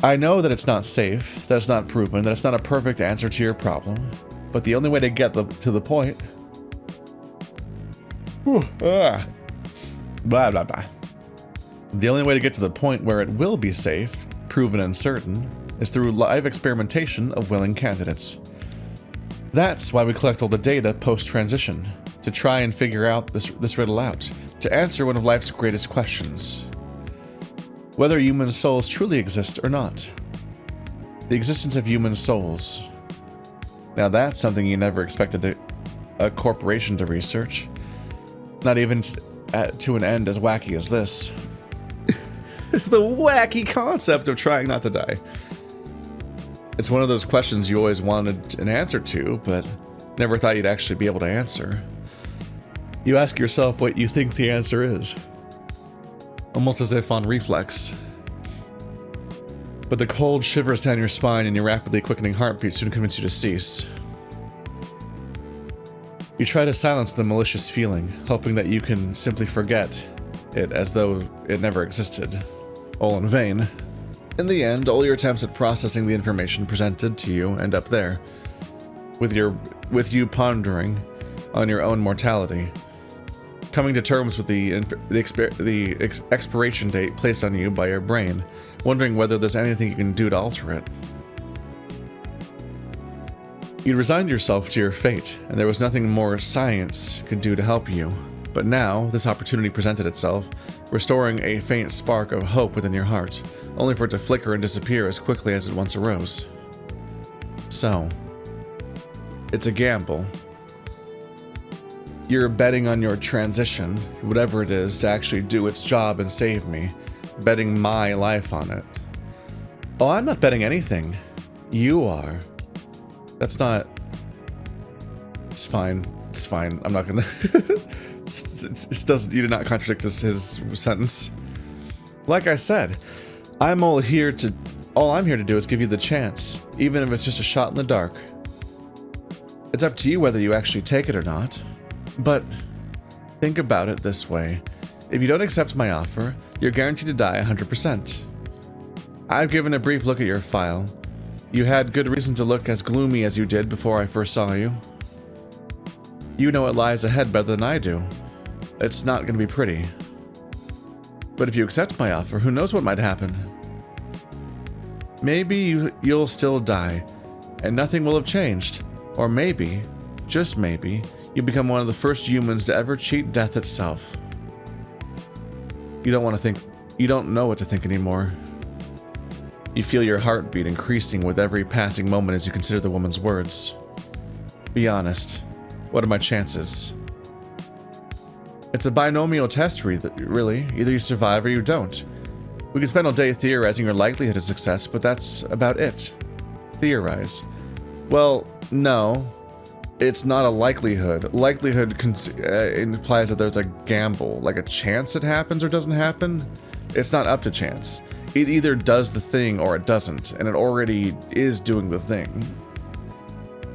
[SPEAKER 1] I know that it's not safe, that it's not proven, that it's not a perfect answer to your problem, but the only way to get to the point... blah, blah, blah. The only way to get to the point where it will be safe, proven and certain, is through live experimentation of willing candidates. That's why we collect all the data post-transition, to try and figure out this riddle out, to answer one of life's greatest questions. Whether human souls truly exist or not. The existence of human souls. Now that's something you never expected a corporation to research. Not even to an end as wacky as this. The wacky concept of trying not to die. It's one of those questions you always wanted an answer to, but never thought you'd actually be able to answer. You ask yourself what you think the answer is. Almost as if on reflex. But the cold shivers down your spine and your rapidly quickening heartbeat soon convince you to cease. You try to silence the malicious feeling, hoping that you can simply forget it as though it never existed. All in vain. In the end, all your attempts at processing the information presented to you end up there, with you pondering on your own mortality, coming to terms with the expiration date placed on you by your brain, wondering whether there's anything you can do to alter it. You'd resigned yourself to your fate, and there was nothing more science could do to help you. But now, this opportunity presented itself, restoring a faint spark of hope within your heart, only for it to flicker and disappear as quickly as it once arose. So, it's a gamble. You're betting on your transition, whatever it is, to actually do its job and save me, betting my life on it. Oh, I'm not betting anything. You are. That's not... It's fine. It's fine. I'm not gonna... You did not contradict his sentence. Like I said, all I'm here to do is give you the chance, even if it's just a shot in the dark. It's up to you whether you actually take it or not. But think about it this way. If you don't accept my offer, you're guaranteed to die 100%. I've given a brief look at your file. You had good reason to look as gloomy as you did before I first saw you. You know what lies ahead better than I do. It's not going to be pretty. But if you accept my offer, who knows what might happen? Maybe you'll still die, and nothing will have changed. Or maybe, just maybe, you become one of the first humans to ever cheat death itself. You don't want to think, you don't know what to think anymore. You feel your heartbeat increasing with every passing moment as you consider the woman's words. Be honest, what are my chances? It's a binomial test, really. Either you survive or you don't. We could spend all day theorizing your likelihood of success, but that's about it. Theorize. Well, no. It's not a likelihood. Likelihood implies that there's a gamble, like a chance it happens or doesn't happen. It's not up to chance. It either does the thing or it doesn't, and it already is doing the thing.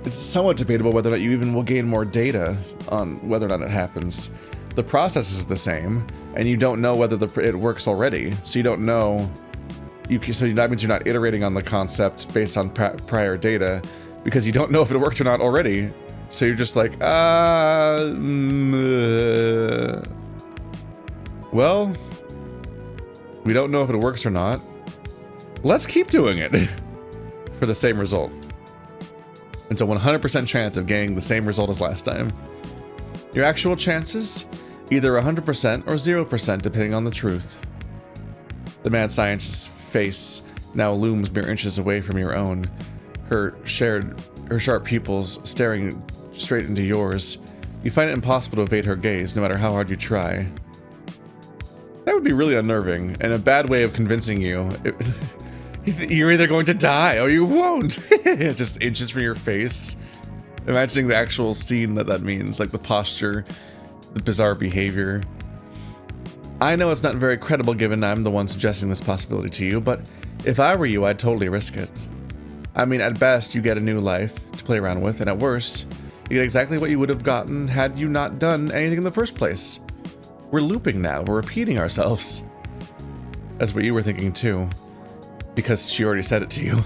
[SPEAKER 1] It's somewhat debatable whether or not you even will gain more data on whether or not it happens. The process is the same, and you don't know whether it works already, so you don't know. So that means you're not iterating on the concept based on prior data, because you don't know if it worked or not already. So you're just like, well, we don't know if it works or not. Let's keep doing it for the same result. It's a 100% chance of getting the same result as last time. Your actual chances? Either 100% or 0% depending on the truth. The mad scientist's face now looms mere inches away from your own, her sharp pupils staring straight into yours. You find it impossible to evade her gaze, no matter how hard you try. That would be really unnerving, and a bad way of convincing you. You're either going to die or you won't. Just inches from your face. Imagining the actual scene that means, like the posture, the bizarre behavior. I know it's not very credible given I'm the one suggesting this possibility to you, but if I were you, I'd totally risk it. I mean, at best, you get a new life to play around with, and at worst, you get exactly what you would have gotten had you not done anything in the first place. We're looping now, we're repeating ourselves. That's what you were thinking too, because she already said it to you.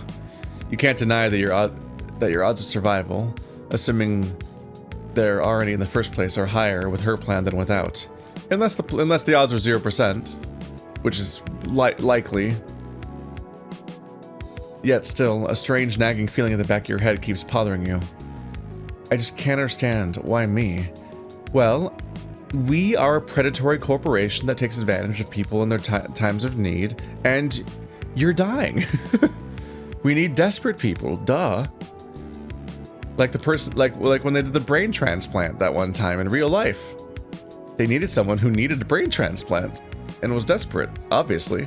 [SPEAKER 1] You can't deny that your odds of survival, assuming they're already in the first place, are higher with her plan than without. Unless the odds are 0%, which is likely. Yet still, a strange nagging feeling in the back of your head keeps bothering you. I just can't understand. Why me? Well, we are a predatory corporation that takes advantage of people in their times of need, and you're dying. We need desperate people, duh. Like the person, like when they did the brain transplant that one time in real life. They needed someone who needed a brain transplant and was desperate, obviously.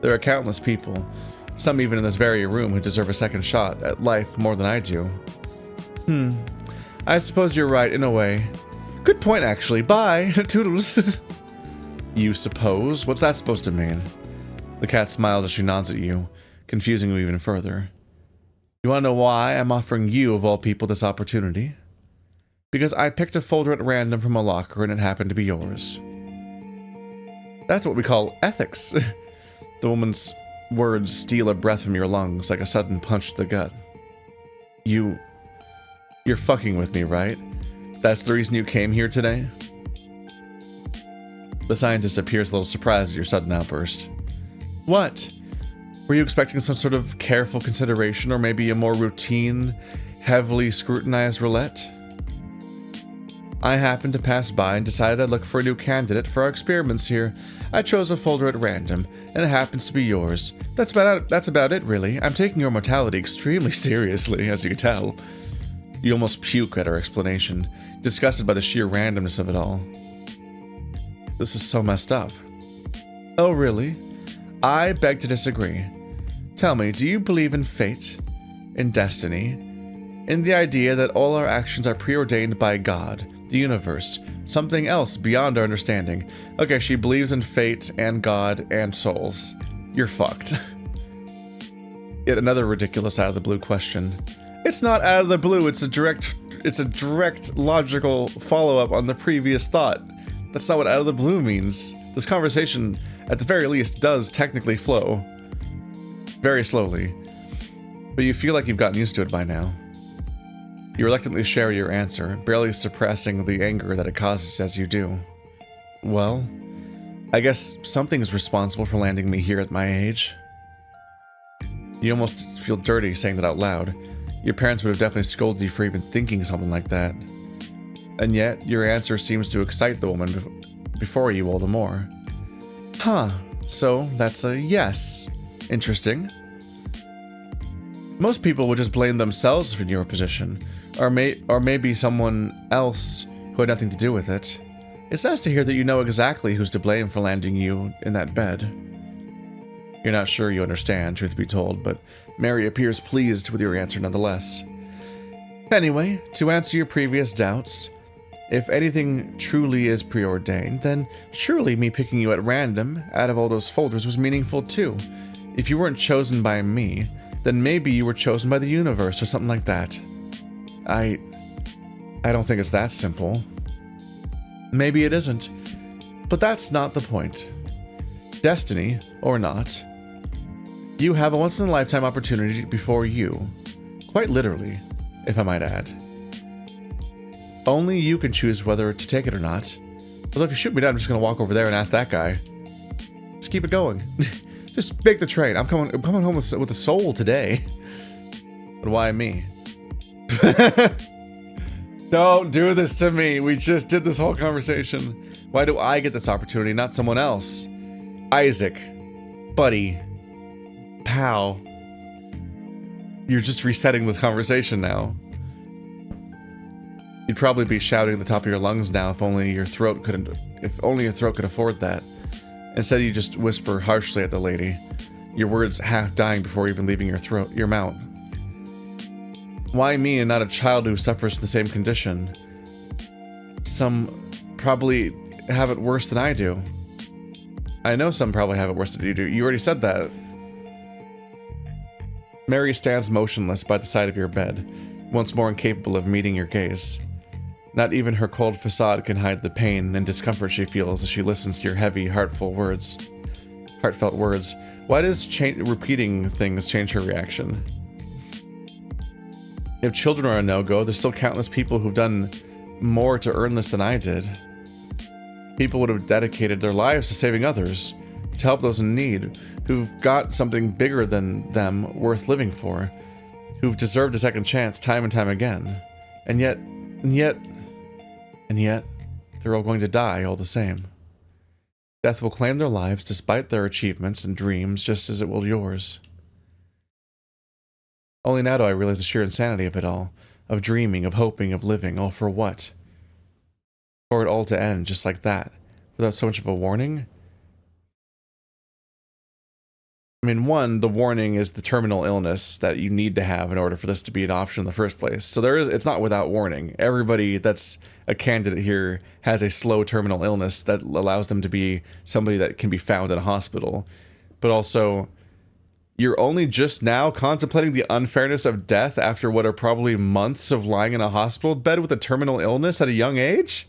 [SPEAKER 1] There are countless people, some even in this very room, who deserve a second shot at life more than I do. I suppose you're right in a way. Good point, actually. Bye. Toodles. You suppose? What's that supposed to mean? The cat smiles as she nods at you, confusing you even further. You want to know why I'm offering you, of all people, this opportunity? Because I picked a folder at random from a locker and it happened to be yours. That's what we call ethics. The woman's words steal a breath from your lungs like a sudden punch to the gut. You're fucking with me, right? That's the reason you came here today? The scientist appears a little surprised at your sudden outburst. What? Were you expecting some sort of careful consideration or maybe a more routine, heavily scrutinized roulette? I happened to pass by and decided I'd look for a new candidate for our experiments here. I chose a folder at random, and it happens to be yours. That's about it, really. I'm taking your mortality extremely seriously, as you can tell. You almost puke at her explanation, disgusted by the sheer randomness of it all. This is so messed up. Oh, really? I beg to disagree. Tell me, do you believe in fate? In destiny? In the idea that all our actions are preordained by God, the universe, something else beyond our understanding? Okay, she believes in fate and God and souls. You're fucked. Yet another ridiculous out of the blue question. It's not out of the blue, it's a direct logical follow-up on the previous thought. That's not what out of the blue means. This conversation, at the very least, does technically flow. Very slowly. but you feel like you've gotten used to it by now. You reluctantly share your answer, barely suppressing the anger that it causes as you do. Well, I guess something is responsible for landing me here at my age. You almost feel dirty saying that out loud. Your parents would have definitely scolded you for even thinking something like that. And yet, your answer seems to excite the woman before you all the more. Huh, so that's a yes. Interesting. Most people would just blame themselves for your position, or maybe someone else who had nothing to do with it. It's nice to hear that you know exactly who's to blame for landing you in that bed. You're not sure you understand, truth be told, but Mary appears pleased with your answer nonetheless. Anyway, to answer your previous doubts, if anything truly is preordained, then surely me picking you at random out of all those folders was meaningful too. If you weren't chosen by me, then maybe you were chosen by the universe or something like that. I don't think it's that simple. Maybe it isn't, but that's not the point. Destiny or not, you have a once-in-a-lifetime opportunity before you. Quite literally, if I might add. Only you can choose whether to take it or not. Although if you shoot me down, I'm just gonna walk over there and ask that guy. Just keep it going. Just make the train. I'm coming home with a soul today. But why me? Don't do this to me. We just did this whole conversation. Why do I get this opportunity, not someone else? Isaac. Buddy. Pal. You're just resetting the conversation now. You'd probably be shouting at the top of your lungs now if only your throat could afford that. Instead, you just whisper harshly at the lady, your words half dying before even leaving your mouth. Why me and not a child who suffers the same condition? Some probably have it worse than I do. I know some probably have it worse than you do. You already said that. Mary stands motionless by the side of your bed, once more incapable of meeting your gaze. Not even her cold facade can hide the pain and discomfort she feels as she listens to your heavy, heartfelt words. Why does repeating things change her reaction? If children are a no-go, there's still countless people who've done more to earn this than I did. People would have dedicated their lives to saving others, to help those in need, who've got something bigger than them worth living for, who've deserved a second chance time and time again. And yet, they're all going to die all the same. Death will claim their lives despite their achievements and dreams, just as it will yours. Only now do I realize the sheer insanity of it all, of dreaming, of hoping, of living, all for what? For it all to end just like that, without so much of a warning? I mean, one, the warning is the terminal illness that you need to have in order for this to be an option in the first place. So it's not without warning. Everybody that's a candidate here has a slow terminal illness that allows them to be somebody that can be found in a hospital. But also, you're only just now contemplating the unfairness of death after what are probably months of lying in a hospital bed with a terminal illness at a young age?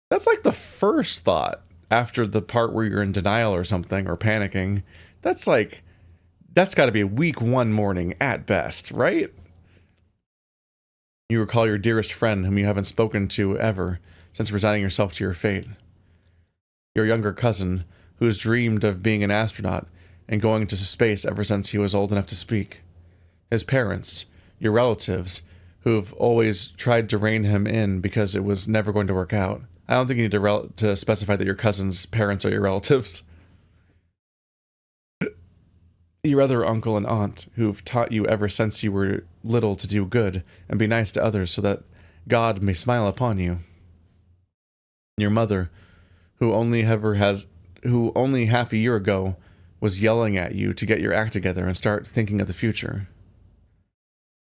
[SPEAKER 1] That's like the first thought after the part where you're in denial or something, or panicking. That's got to be a week 1 morning at best, right? You recall your dearest friend whom you haven't spoken to ever since resigning yourself to your fate. Your younger cousin who has dreamed of being an astronaut and going into space ever since he was old enough to speak. His parents, your relatives, who've always tried to rein him in because it was never going to work out. I don't think you need to specify that your cousin's parents are your relatives. Your other uncle and aunt, who've taught you ever since you were little to do good and be nice to others so that God may smile upon you. Your mother, who only half a year ago was yelling at you to get your act together and start thinking of the future.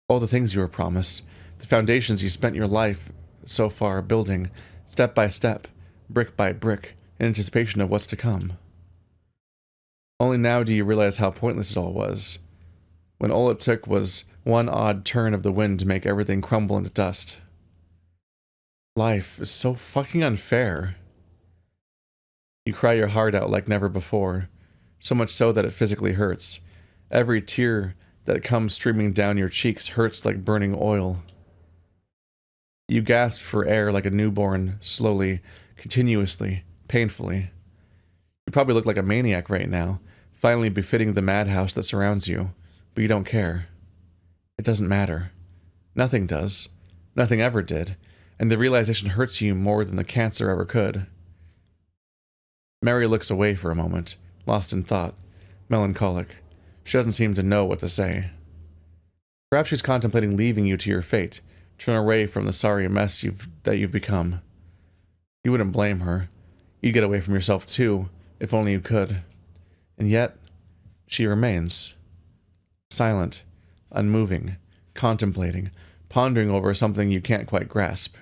[SPEAKER 1] All the things you were promised, the foundations you spent your life so far building, step by step, brick by brick, in anticipation of what's to come. Only now do you realize how pointless it all was, when all it took was one odd turn of the wind to make everything crumble into dust. Life is so fucking unfair. You cry your heart out like never before, so much so that it physically hurts. Every tear that comes streaming down your cheeks hurts like burning oil. You gasp for air like a newborn, slowly, continuously, painfully. You probably look like a maniac right now, finally befitting the madhouse that surrounds you, but you don't care. It doesn't matter. Nothing does. Nothing ever did, and the realization hurts you more than the cancer ever could. Mary looks away for a moment, lost in thought, melancholic. She doesn't seem to know what to say. Perhaps she's contemplating leaving you to your fate, turn away from the sorry mess that you've become. You wouldn't blame her. You'd get away from yourself too, if only you could. And yet, she remains. Silent, unmoving, contemplating, pondering over something you can't quite grasp.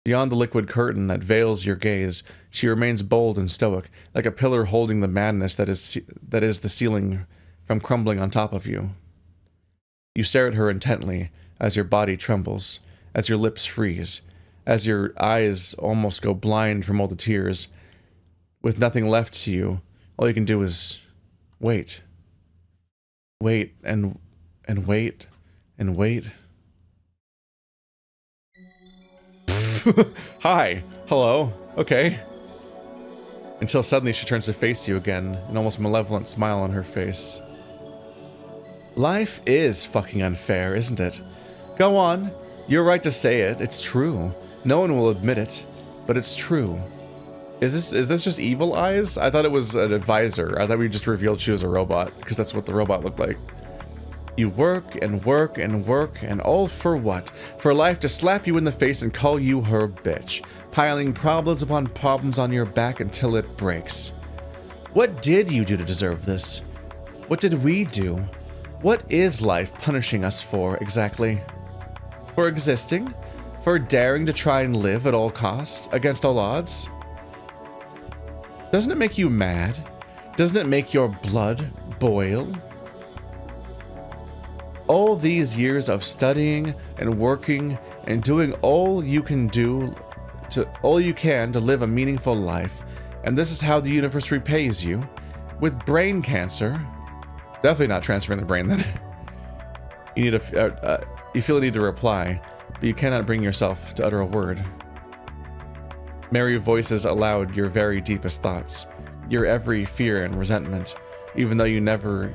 [SPEAKER 1] Beyond the liquid curtain that veils your gaze, she remains bold and stoic, like a pillar holding the madness that is the ceiling from crumbling on top of you. You stare at her intently as your body trembles, as your lips freeze, as your eyes almost go blind from all the tears. With nothing left to you, all you can do is wait. Wait and wait and wait. Hi. Hello. Okay. Until suddenly she turns to face you again, an almost malevolent smile on her face. Life is fucking unfair, isn't it? Go on. You're right to say it. It's true. No one will admit it, but it's true. Is this just evil eyes? I thought it was an advisor. I thought we just revealed she was a robot, because that's what the robot looked like. You work and work and work, and all for what? For life to slap you in the face and call you her bitch, piling problems upon problems on your back until it breaks. What did you do to deserve this? What did we do? What is life punishing us for, exactly? For existing? For daring to try and live at all costs, against all odds? Doesn't it make you mad? Doesn't it make your blood boil? All these years of studying and working and doing all you can to live a meaningful life, and this is how the universe repays you, with brain cancer. Definitely not transferring the brain then. You feel a need to reply, but you cannot bring yourself to utter a word. Mary voices aloud your very deepest thoughts, your every fear and resentment, even those you never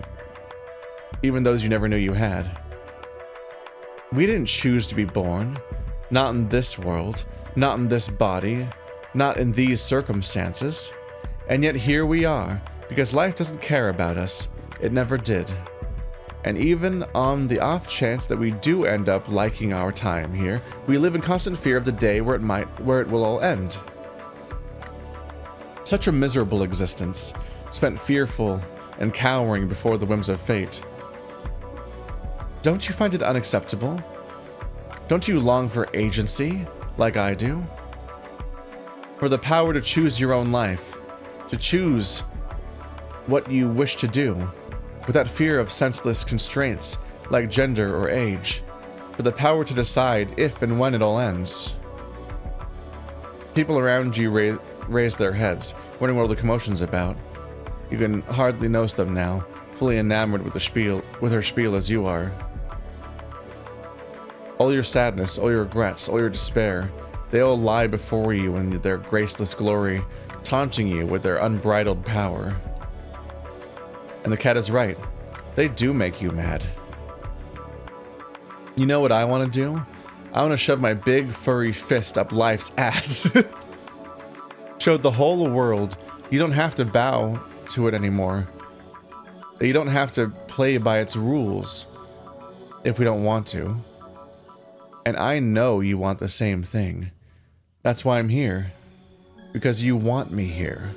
[SPEAKER 1] knew you had. We didn't choose to be born, not in this world, not in this body, not in these circumstances, and yet here we are, because life doesn't care about us. It never did. And even on the off chance that we do end up liking our time here, we live in constant fear of the day where it will all end. Such a miserable existence, spent fearful and cowering before the whims of fate. Don't you find it unacceptable? Don't you long for agency, like I do? For the power to choose your own life, to choose what you wish to do, without fear of senseless constraints like gender or age, for the power to decide if and when it all ends. People around you raise their heads, wondering what all the commotion's about. You can hardly notice them now, fully enamored with her spiel as you are. All your sadness, all your regrets, all your despair, they all lie before you in their graceless glory, taunting you with their unbridled power. And the cat is right. They do make you mad. You know what I want to do? I want to shove my big furry fist up life's ass. Show the whole world you don't have to bow to it anymore. You don't have to play by its rules if we don't want to. And I know you want the same thing. That's why I'm here. Because you want me here.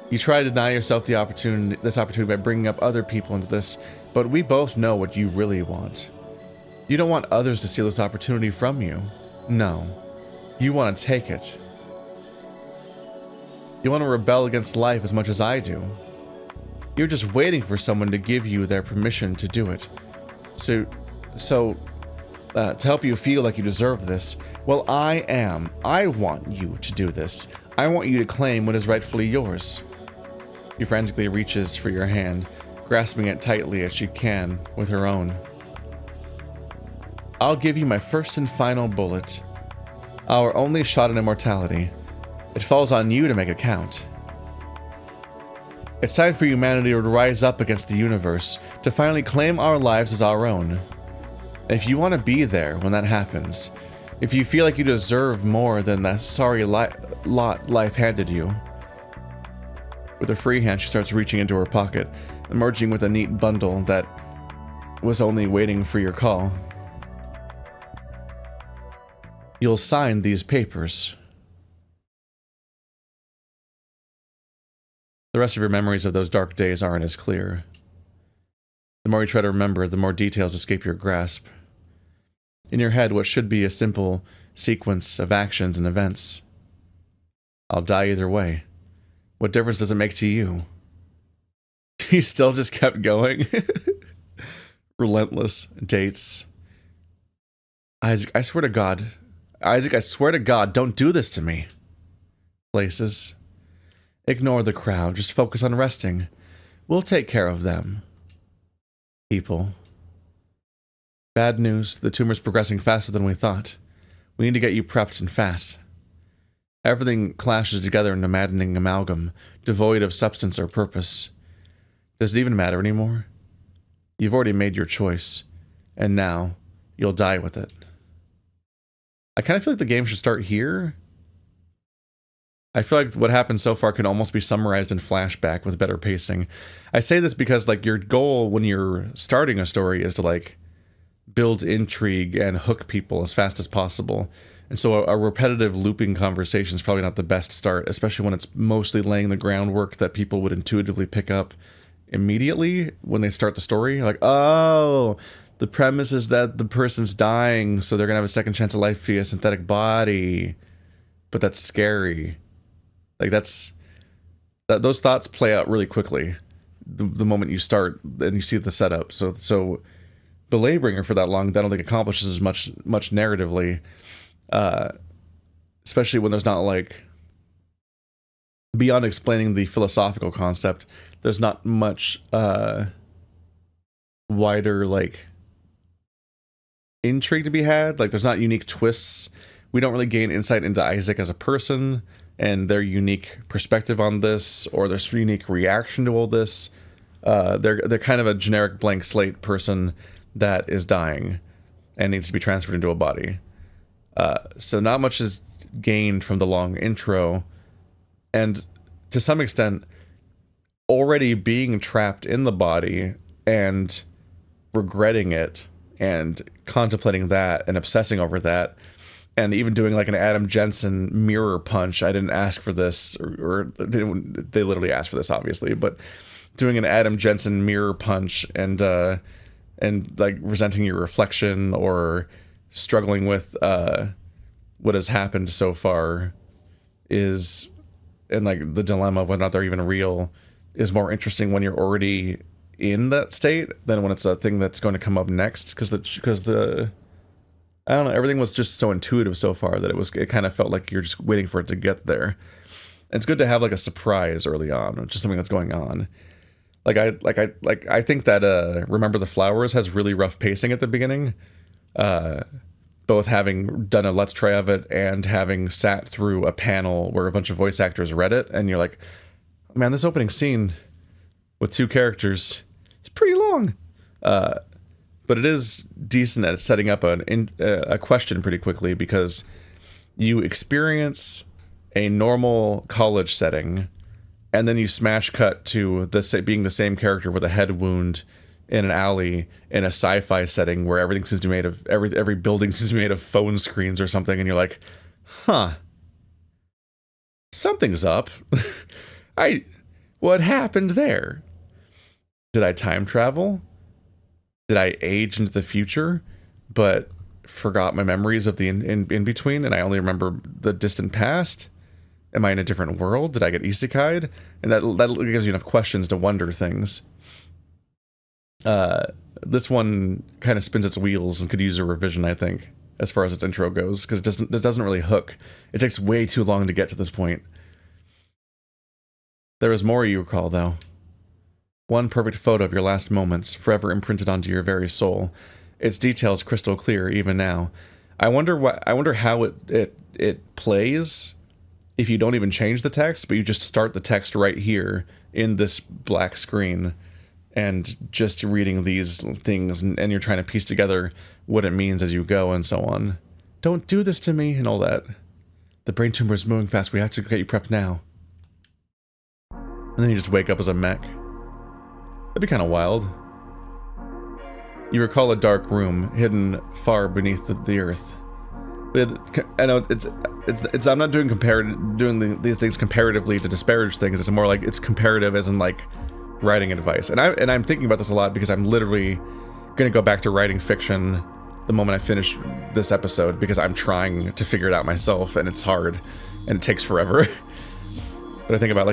[SPEAKER 1] You try to deny yourself this opportunity by bringing up other people into this, but we both know what you really want. You don't want others to steal this opportunity from you. No. You want to take it. You want to rebel against life as much as I do. You're just waiting for someone to give you their permission to do it. To help you feel like you deserve this, well, I want you to do this. I want you to claim what is rightfully yours. He frantically reaches for your hand, grasping it tightly as she can with her own. I'll give you my first and final bullet. Our only shot at immortality. It falls on you to make it count. It's time for humanity to rise up against the universe, to finally claim our lives as our own. If you want to be there when that happens, if you feel like you deserve more than the sorry lot life handed you. With her free hand, she starts reaching into her pocket, emerging with a neat bundle that was only waiting for your call. You'll sign these papers. The rest of your memories of those dark days aren't as clear. The more you try to remember, the more details escape your grasp. In your head, what should be a simple sequence of actions and events. I'll die either way. What difference does it make to you? He still just kept going. Relentless dates. Isaac, I swear to God. Isaac, I swear to God, don't do this to me. Places. Ignore the crowd. Just focus on resting. We'll take care of them. People. Bad news. The tumor's progressing faster than we thought. We need to get you prepped and fast. Everything clashes together in a maddening amalgam, devoid of substance or purpose. Does it even matter anymore? You've already made your choice, and now you'll die with it. I kind of feel like the game should start here. I feel like what happened so far can almost be summarized in flashback with better pacing. I say this because, like, your goal when you're starting a story is to, like, build intrigue and hook people as fast as possible. And so a repetitive looping conversation is probably not the best start, especially when it's mostly laying the groundwork that people would intuitively pick up immediately when they start the story. Like, oh, the premise is that the person's dying, so they're going to have a second chance of life via synthetic body. But that's scary. Like, those thoughts play out really quickly the moment you start and you see the setup. So belaboring her for that long, I don't think accomplishes as much narratively. Especially when there's not, like, beyond explaining the philosophical concept, there's not much wider, like, intrigue to be had. Like, there's not unique twists. We don't really gain insight into Isaac as a person and their unique perspective on this, or their unique reaction to all this. They're kind of a generic blank slate person that is dying and needs to be transferred into a body. So not much is gained from the long intro, and to some extent, already being trapped in the body and regretting it and contemplating that and obsessing over that, and even doing like an Adam Jensen mirror punch. I didn't ask for this, or they literally asked for this, obviously, but doing an Adam Jensen mirror punch and like resenting your reflection or struggling with what has happened so far is, and like the dilemma of whether or not they're even real, is more interesting when you're already in that state than when it's a thing that's going to come up next, because the I don't know, everything was just so intuitive so far that it kind of felt like you're just waiting for it to get there. And it's good to have like a surprise early on, just something that's going on. I think that Remember the Flowers has really rough pacing at the beginning. Both having done a Let's Try of it and having sat through a panel where a bunch of voice actors read it, and you're like, man, this opening scene with two characters, it's pretty long. But it is decent at setting up a question pretty quickly, because you experience a normal college setting, and then you smash cut to being the same character with a head wound in an alley in a sci-fi setting where everything seems to be made of every building seems to be made of phone screens or something, and you're like, huh, something's up. What happened there? Did I time travel? Did I age into the future but forgot my memories of the in between, and I only remember the distant past? Am I in a different world? Did I get isekai'd? And that gives you enough questions to wonder things. This one kind of spins its wheels and could use a revision, I think, as far as its intro goes, because it doesn't really hook. It takes way too long to get to this point. There is more you recall, though. One perfect photo of your last moments, forever imprinted onto your very soul. Its details crystal clear even now. I wonder how it plays if you don't even change the text, but you just start the text right here in this black screen and just reading these things, and you're trying to piece together what it means as you go and so on. Don't do this to me and all that. The brain tumor is moving fast. We have to get you prepped now. And then you just wake up as a mech. That'd be kind of wild. You recall a dark room hidden far beneath the earth. I know it's I'm not doing these things comparatively to disparage things. It's more like it's comparative as in like writing advice. And I'm thinking about this a lot because I'm literally gonna go back to writing fiction the moment I finish this episode, because I'm trying to figure it out myself, and it's hard and it takes forever. But I think about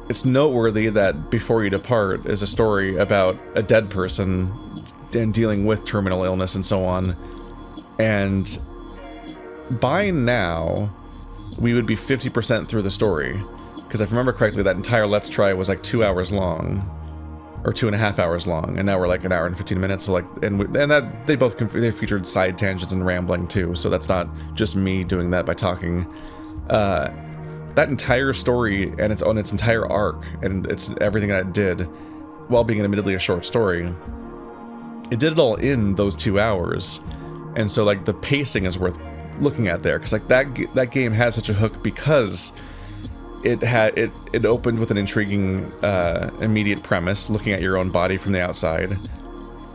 [SPEAKER 1] it's noteworthy that Before You Depart is a story about a dead person and dealing with terminal illness and so on. And by now, we would be 50% through the story. Because if I remember correctly, that entire Let's Try was like 2 hours long. Or 2.5 hours long. And now we're like an hour and 15 minutes. So like, and that they featured side tangents and rambling too. So that's not just me doing that by talking. That entire story and its entire arc and it's everything that it did, while being admittedly a short story, it did it all in those 2 hours. And so like the pacing is worth looking at there, because like that game had such a hook because it opened with an intriguing immediate premise, looking at your own body from the outside,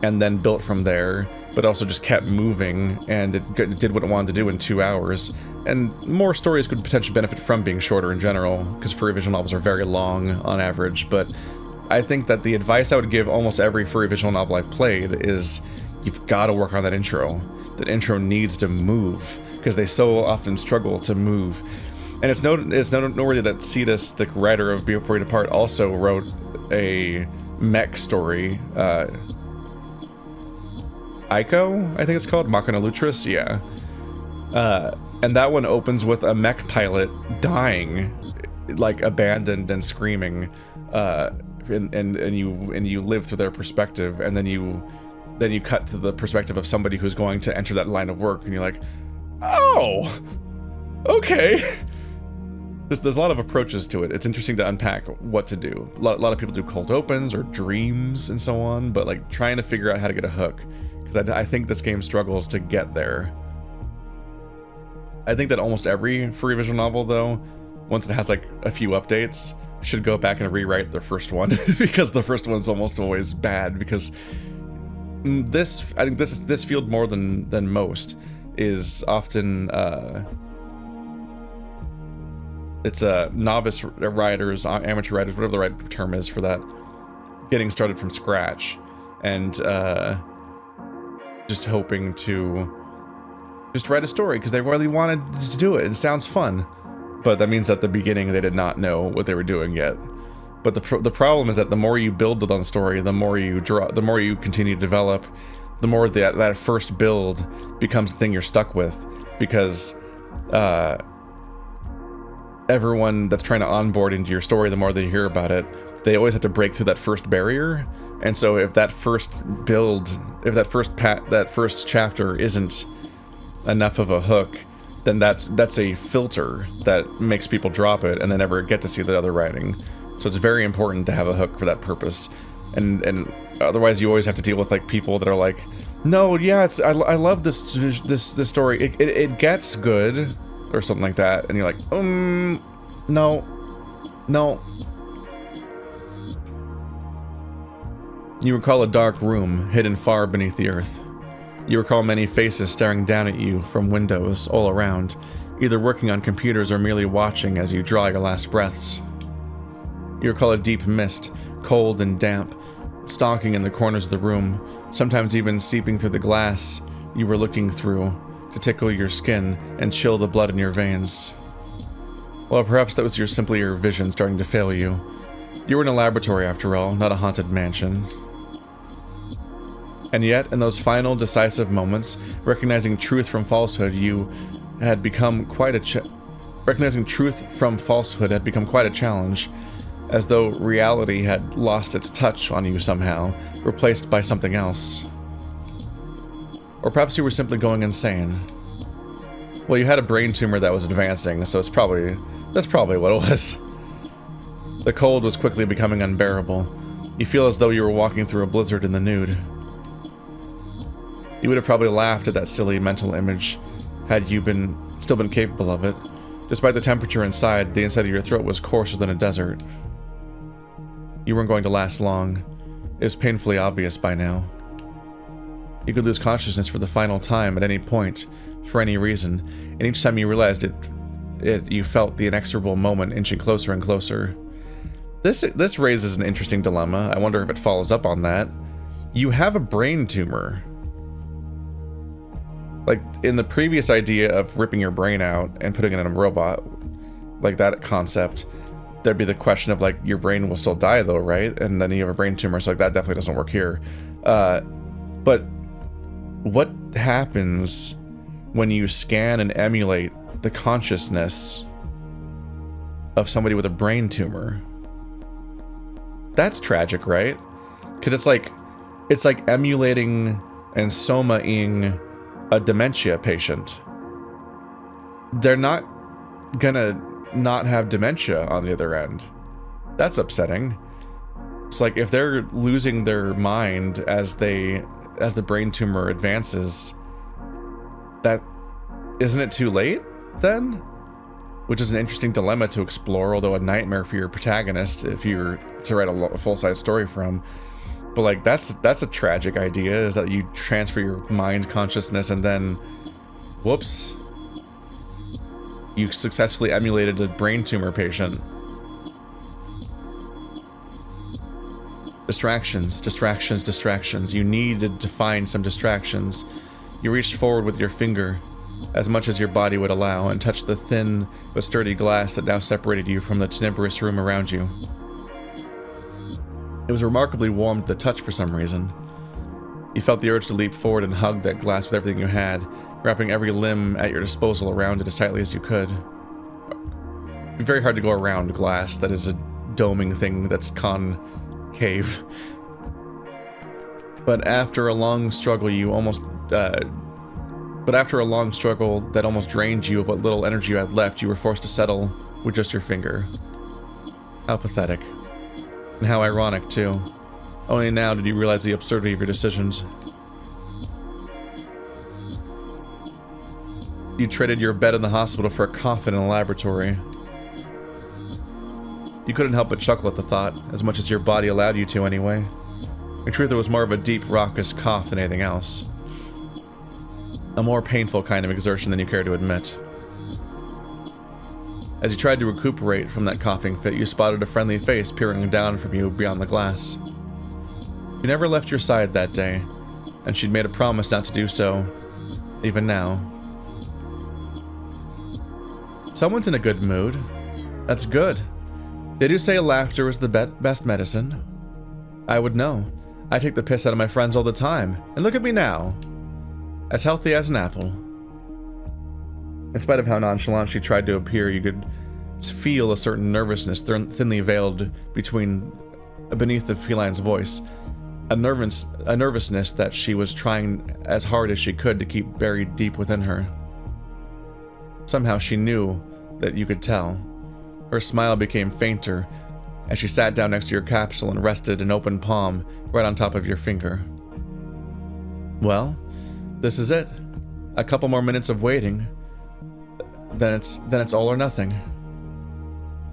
[SPEAKER 1] and then built from there, but also just kept moving, and it did what it wanted to do in 2 hours. And more stories could potentially benefit from being shorter in general, because furry visual novels are very long on average. But I think that the advice I would give almost every furry visual novel I've played is you've got to work on that intro. That intro needs to move, because they so often struggle to move. And it's noteworthy that Cetus, the writer of Before You Depart, also wrote a mech story. Ico, I think it's called, Machina Lutris, yeah. And that one opens with a mech pilot dying, like abandoned and screaming, and you live through their perspective, and then you cut to the perspective of somebody who's going to enter that line of work, and you're like, oh, okay. There's a lot of approaches to it. It's interesting to unpack what to do. A lot of people do cold opens or dreams and so on, but like trying to figure out how to get a hook, because I think this game struggles to get there. I think that almost every furry visual novel, though, once it has like a few updates, should go back and rewrite their first one, because the first one's almost always bad. Because I think this field more than most is often it's novice writers, amateur writers, whatever the right term is for that, getting started from scratch, and just hoping to just write a story because they really wanted to do it. It sounds fun, but that means at the beginning they did not know what they were doing yet. But the problem is that the more you build on the story, the more you continue to develop, the more that first build becomes the thing you're stuck with, because everyone that's trying to onboard into your story, the more they hear about it, they always have to break through that first barrier. And so if that first build, if that first chapter isn't enough of a hook, then that's a filter that makes people drop it and then never get to see the other writing. So it's very important to have a hook for that purpose, and otherwise you always have to deal with like people that are like, no, yeah, I love this story, it gets good or something like that, and you're like, no. You recall a dark room hidden far beneath the earth. You recall many faces staring down at you from windows all around, either working on computers or merely watching as you draw your last breaths. You recall a deep mist, cold and damp, stalking in the corners of the room, sometimes even seeping through the glass you were looking through to tickle your skin and chill the blood in your veins. Well, perhaps that was simply your vision starting to fail you. You were in a laboratory after all, not a haunted mansion. And yet, in those final decisive moments, recognizing truth from falsehood, recognizing truth from falsehood had become quite a challenge. as though reality had lost its touch on you somehow, replaced by something else. Or perhaps you were simply going insane. Well, you had a brain tumor that was advancing, so that's probably what it was. The cold was quickly becoming unbearable. You feel as though you were walking through a blizzard in the nude. You would have probably laughed at that silly mental image had you still been capable of it. Despite the temperature inside, the inside of your throat was coarser than a desert. You weren't going to last long. It was painfully obvious by now. You could lose consciousness for the final time at any point, for any reason, and each time you realized it, you felt the inexorable moment inching closer and closer. This raises an interesting dilemma. I wonder if it follows up on that. You have a brain tumor. Like, in the previous idea of ripping your brain out and putting it in a robot, like that concept, there'd be the question of, like, your brain will still die though, right? And then you have a brain tumor, so like that definitely doesn't work here. But what happens when you scan and emulate the consciousness of somebody with a brain tumor? That's tragic, right? Because it's like emulating and somaing a dementia patient. They're not gonna not have dementia on the other end. That's upsetting. It's like if they're losing their mind as the brain tumor advances, that isn't it too late then? Which is an interesting dilemma to explore, although a nightmare for your protagonist if you're to write a full-size story from. But like that's a tragic idea, is that you transfer your mind consciousness and then whoops, you successfully emulated a brain tumor patient. Distractions, distractions, distractions. You needed to find some distractions. You reached forward with your finger, as much as your body would allow, and touched the thin but sturdy glass that now separated you from the tenebrous room around you. It was remarkably warm to the touch for some reason. You felt the urge to leap forward and hug that glass with everything you had, wrapping every limb at your disposal around it as tightly as you could. It'd be very hard to go around glass that is a doming thing that's concave. But after a long struggle that almost drained you of what little energy you had left, you were forced to settle with just your finger. How pathetic. And how ironic, too. Only now did you realize the absurdity of your decisions. You traded your bed in the hospital for a coffin in a laboratory. You couldn't help but chuckle at the thought, as much as your body allowed you to anyway. In truth, it was more of a deep, raucous cough than anything else. A more painful kind of exertion than you care to admit. As you tried to recuperate from that coughing fit, you spotted a friendly face peering down from you beyond the glass. She never left your side that day, and she'd made a promise not to do so, even now. Someone's in a good mood. That's good. They do say laughter is the best medicine. I would know. I take the piss out of my friends all the time, and look at me now. As healthy as an apple. In spite of how nonchalant she tried to appear, you could feel a certain nervousness thinly veiled beneath the feline's voice. A nervousness that she was trying as hard as she could to keep buried deep within her. Somehow she knew that you could tell. Her smile became fainter as she sat down next to your capsule and rested an open palm right on top of your finger. Well, this is it. A couple more minutes of waiting. Then it's all or nothing.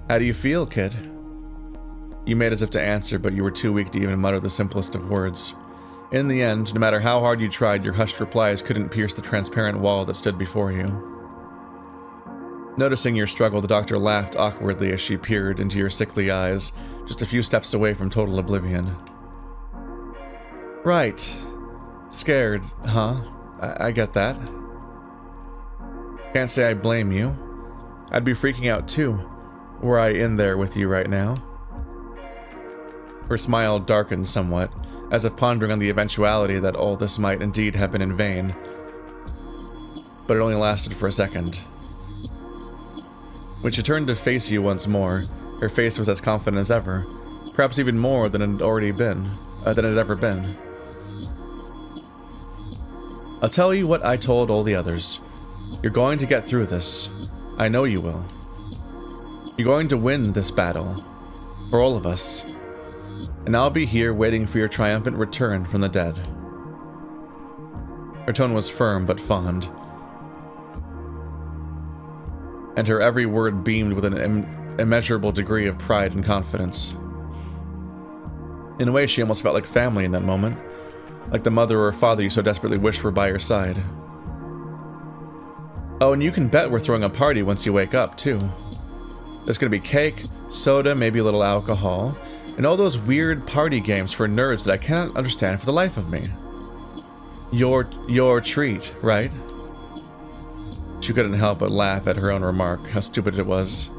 [SPEAKER 1] How do you feel, kid? You made as if to answer, but you were too weak to even mutter the simplest of words. In the end, no matter how hard you tried, your hushed replies couldn't pierce the transparent wall that stood before you. Noticing your struggle, the doctor laughed awkwardly as she peered into your sickly eyes, just a few steps away from total oblivion. Right. Scared, huh? I get that. Can't say I blame you. I'd be freaking out too, were I in there with you right now. Her smile darkened somewhat, as if pondering on the eventuality that all this might indeed have been in vain. But it only lasted for a second. When she turned to face you once more, Her face was as confident as ever, perhaps even more than it had ever been. I'll tell you what I told all the others. You're going to get through this. I know you will. You're going to win this battle. For all of us. And I'll be here waiting for your triumphant return from the dead. Her tone was firm but fond. And her every word beamed with an immeasurable degree of pride and confidence. In a way, she almost felt like family in that moment. Like the mother or father you so desperately wished were by your side. Oh, and you can bet we're throwing a party once you wake up, too. There's gonna be cake, soda, maybe a little alcohol, and all those weird party games for nerds that I cannot understand for the life of me. Your treat, right? She couldn't help but laugh at her own remark, how stupid it was.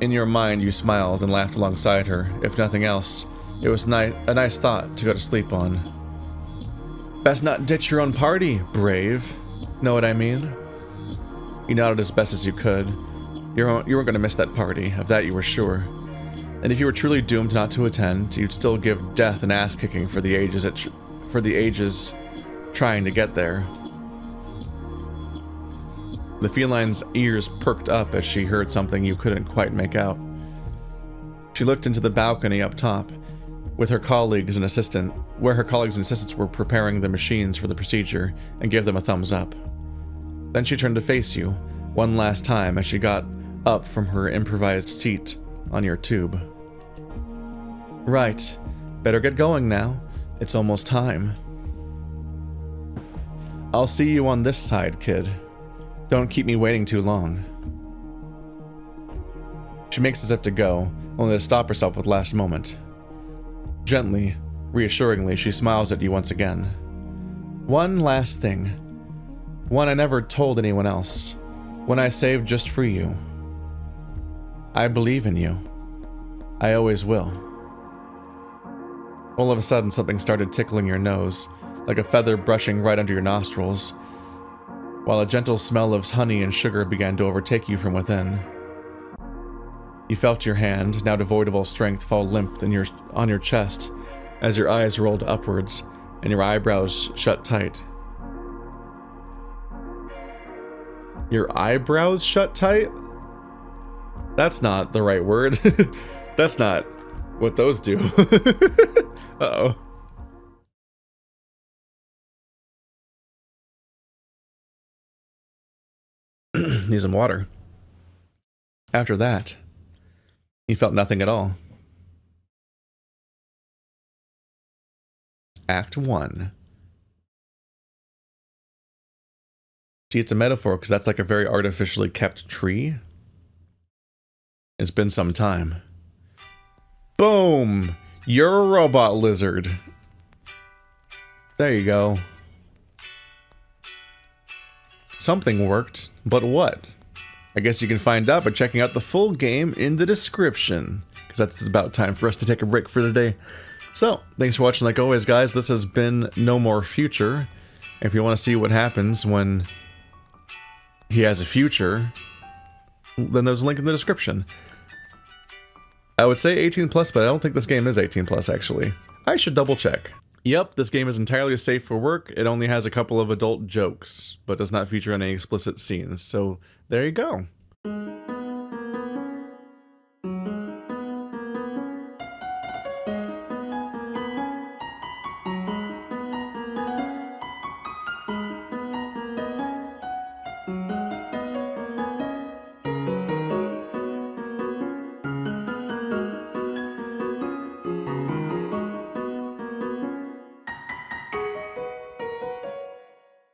[SPEAKER 1] In your mind, you smiled and laughed alongside her. If nothing else, it was a nice thought to go to sleep on. Best not ditch your own party, brave. Know what I mean? You nodded as best as you could. You weren't going to miss that party, of that you were sure. And if you were truly doomed not to attend, you'd still give death an ass-kicking for the ages trying to get there. The feline's ears perked up as she heard something you couldn't quite make out. She looked into the balcony up top, where her colleagues and assistants were preparing the machines for the procedure, and gave them a thumbs up. Then she turned to face you, one last time as she got up from her improvised seat on your tube. Right, better get going now. It's almost time. I'll see you on this side, kid. Don't keep me waiting too long. She makes as if to go, only to stop herself at the last moment. Gently, reassuringly, she smiles at you once again. One last thing. One I never told anyone else. One I saved just for you. I believe in you. I always will. All of a sudden, something started tickling your nose, like a feather brushing right under your nostrils, while a gentle smell of honey and sugar began to overtake you from within. You felt your hand, now devoid of all strength, fall limp on your chest as your eyes rolled upwards and your eyebrows shut tight. Your eyebrows shut tight? That's not the right word. That's not what those do. Uh-oh. Need some water. After that, he felt nothing at all. Act 1. See, it's a metaphor because that's like a very artificially kept tree. It's been some time. Boom! You're a robot lizard. There you go. Something worked, but what? I guess you can find out by checking out the full game in the description, because that's about time for us to take a break for today. So, thanks for watching like always, guys. This has been No More Future. If you want to see what happens when he has a future, then there's a link in the description. I would say 18 plus, but I don't think this game is 18 plus, actually. I should double check. Yep, this game is entirely safe for work. It only has a couple of adult jokes, but does not feature any explicit scenes. So, there you go.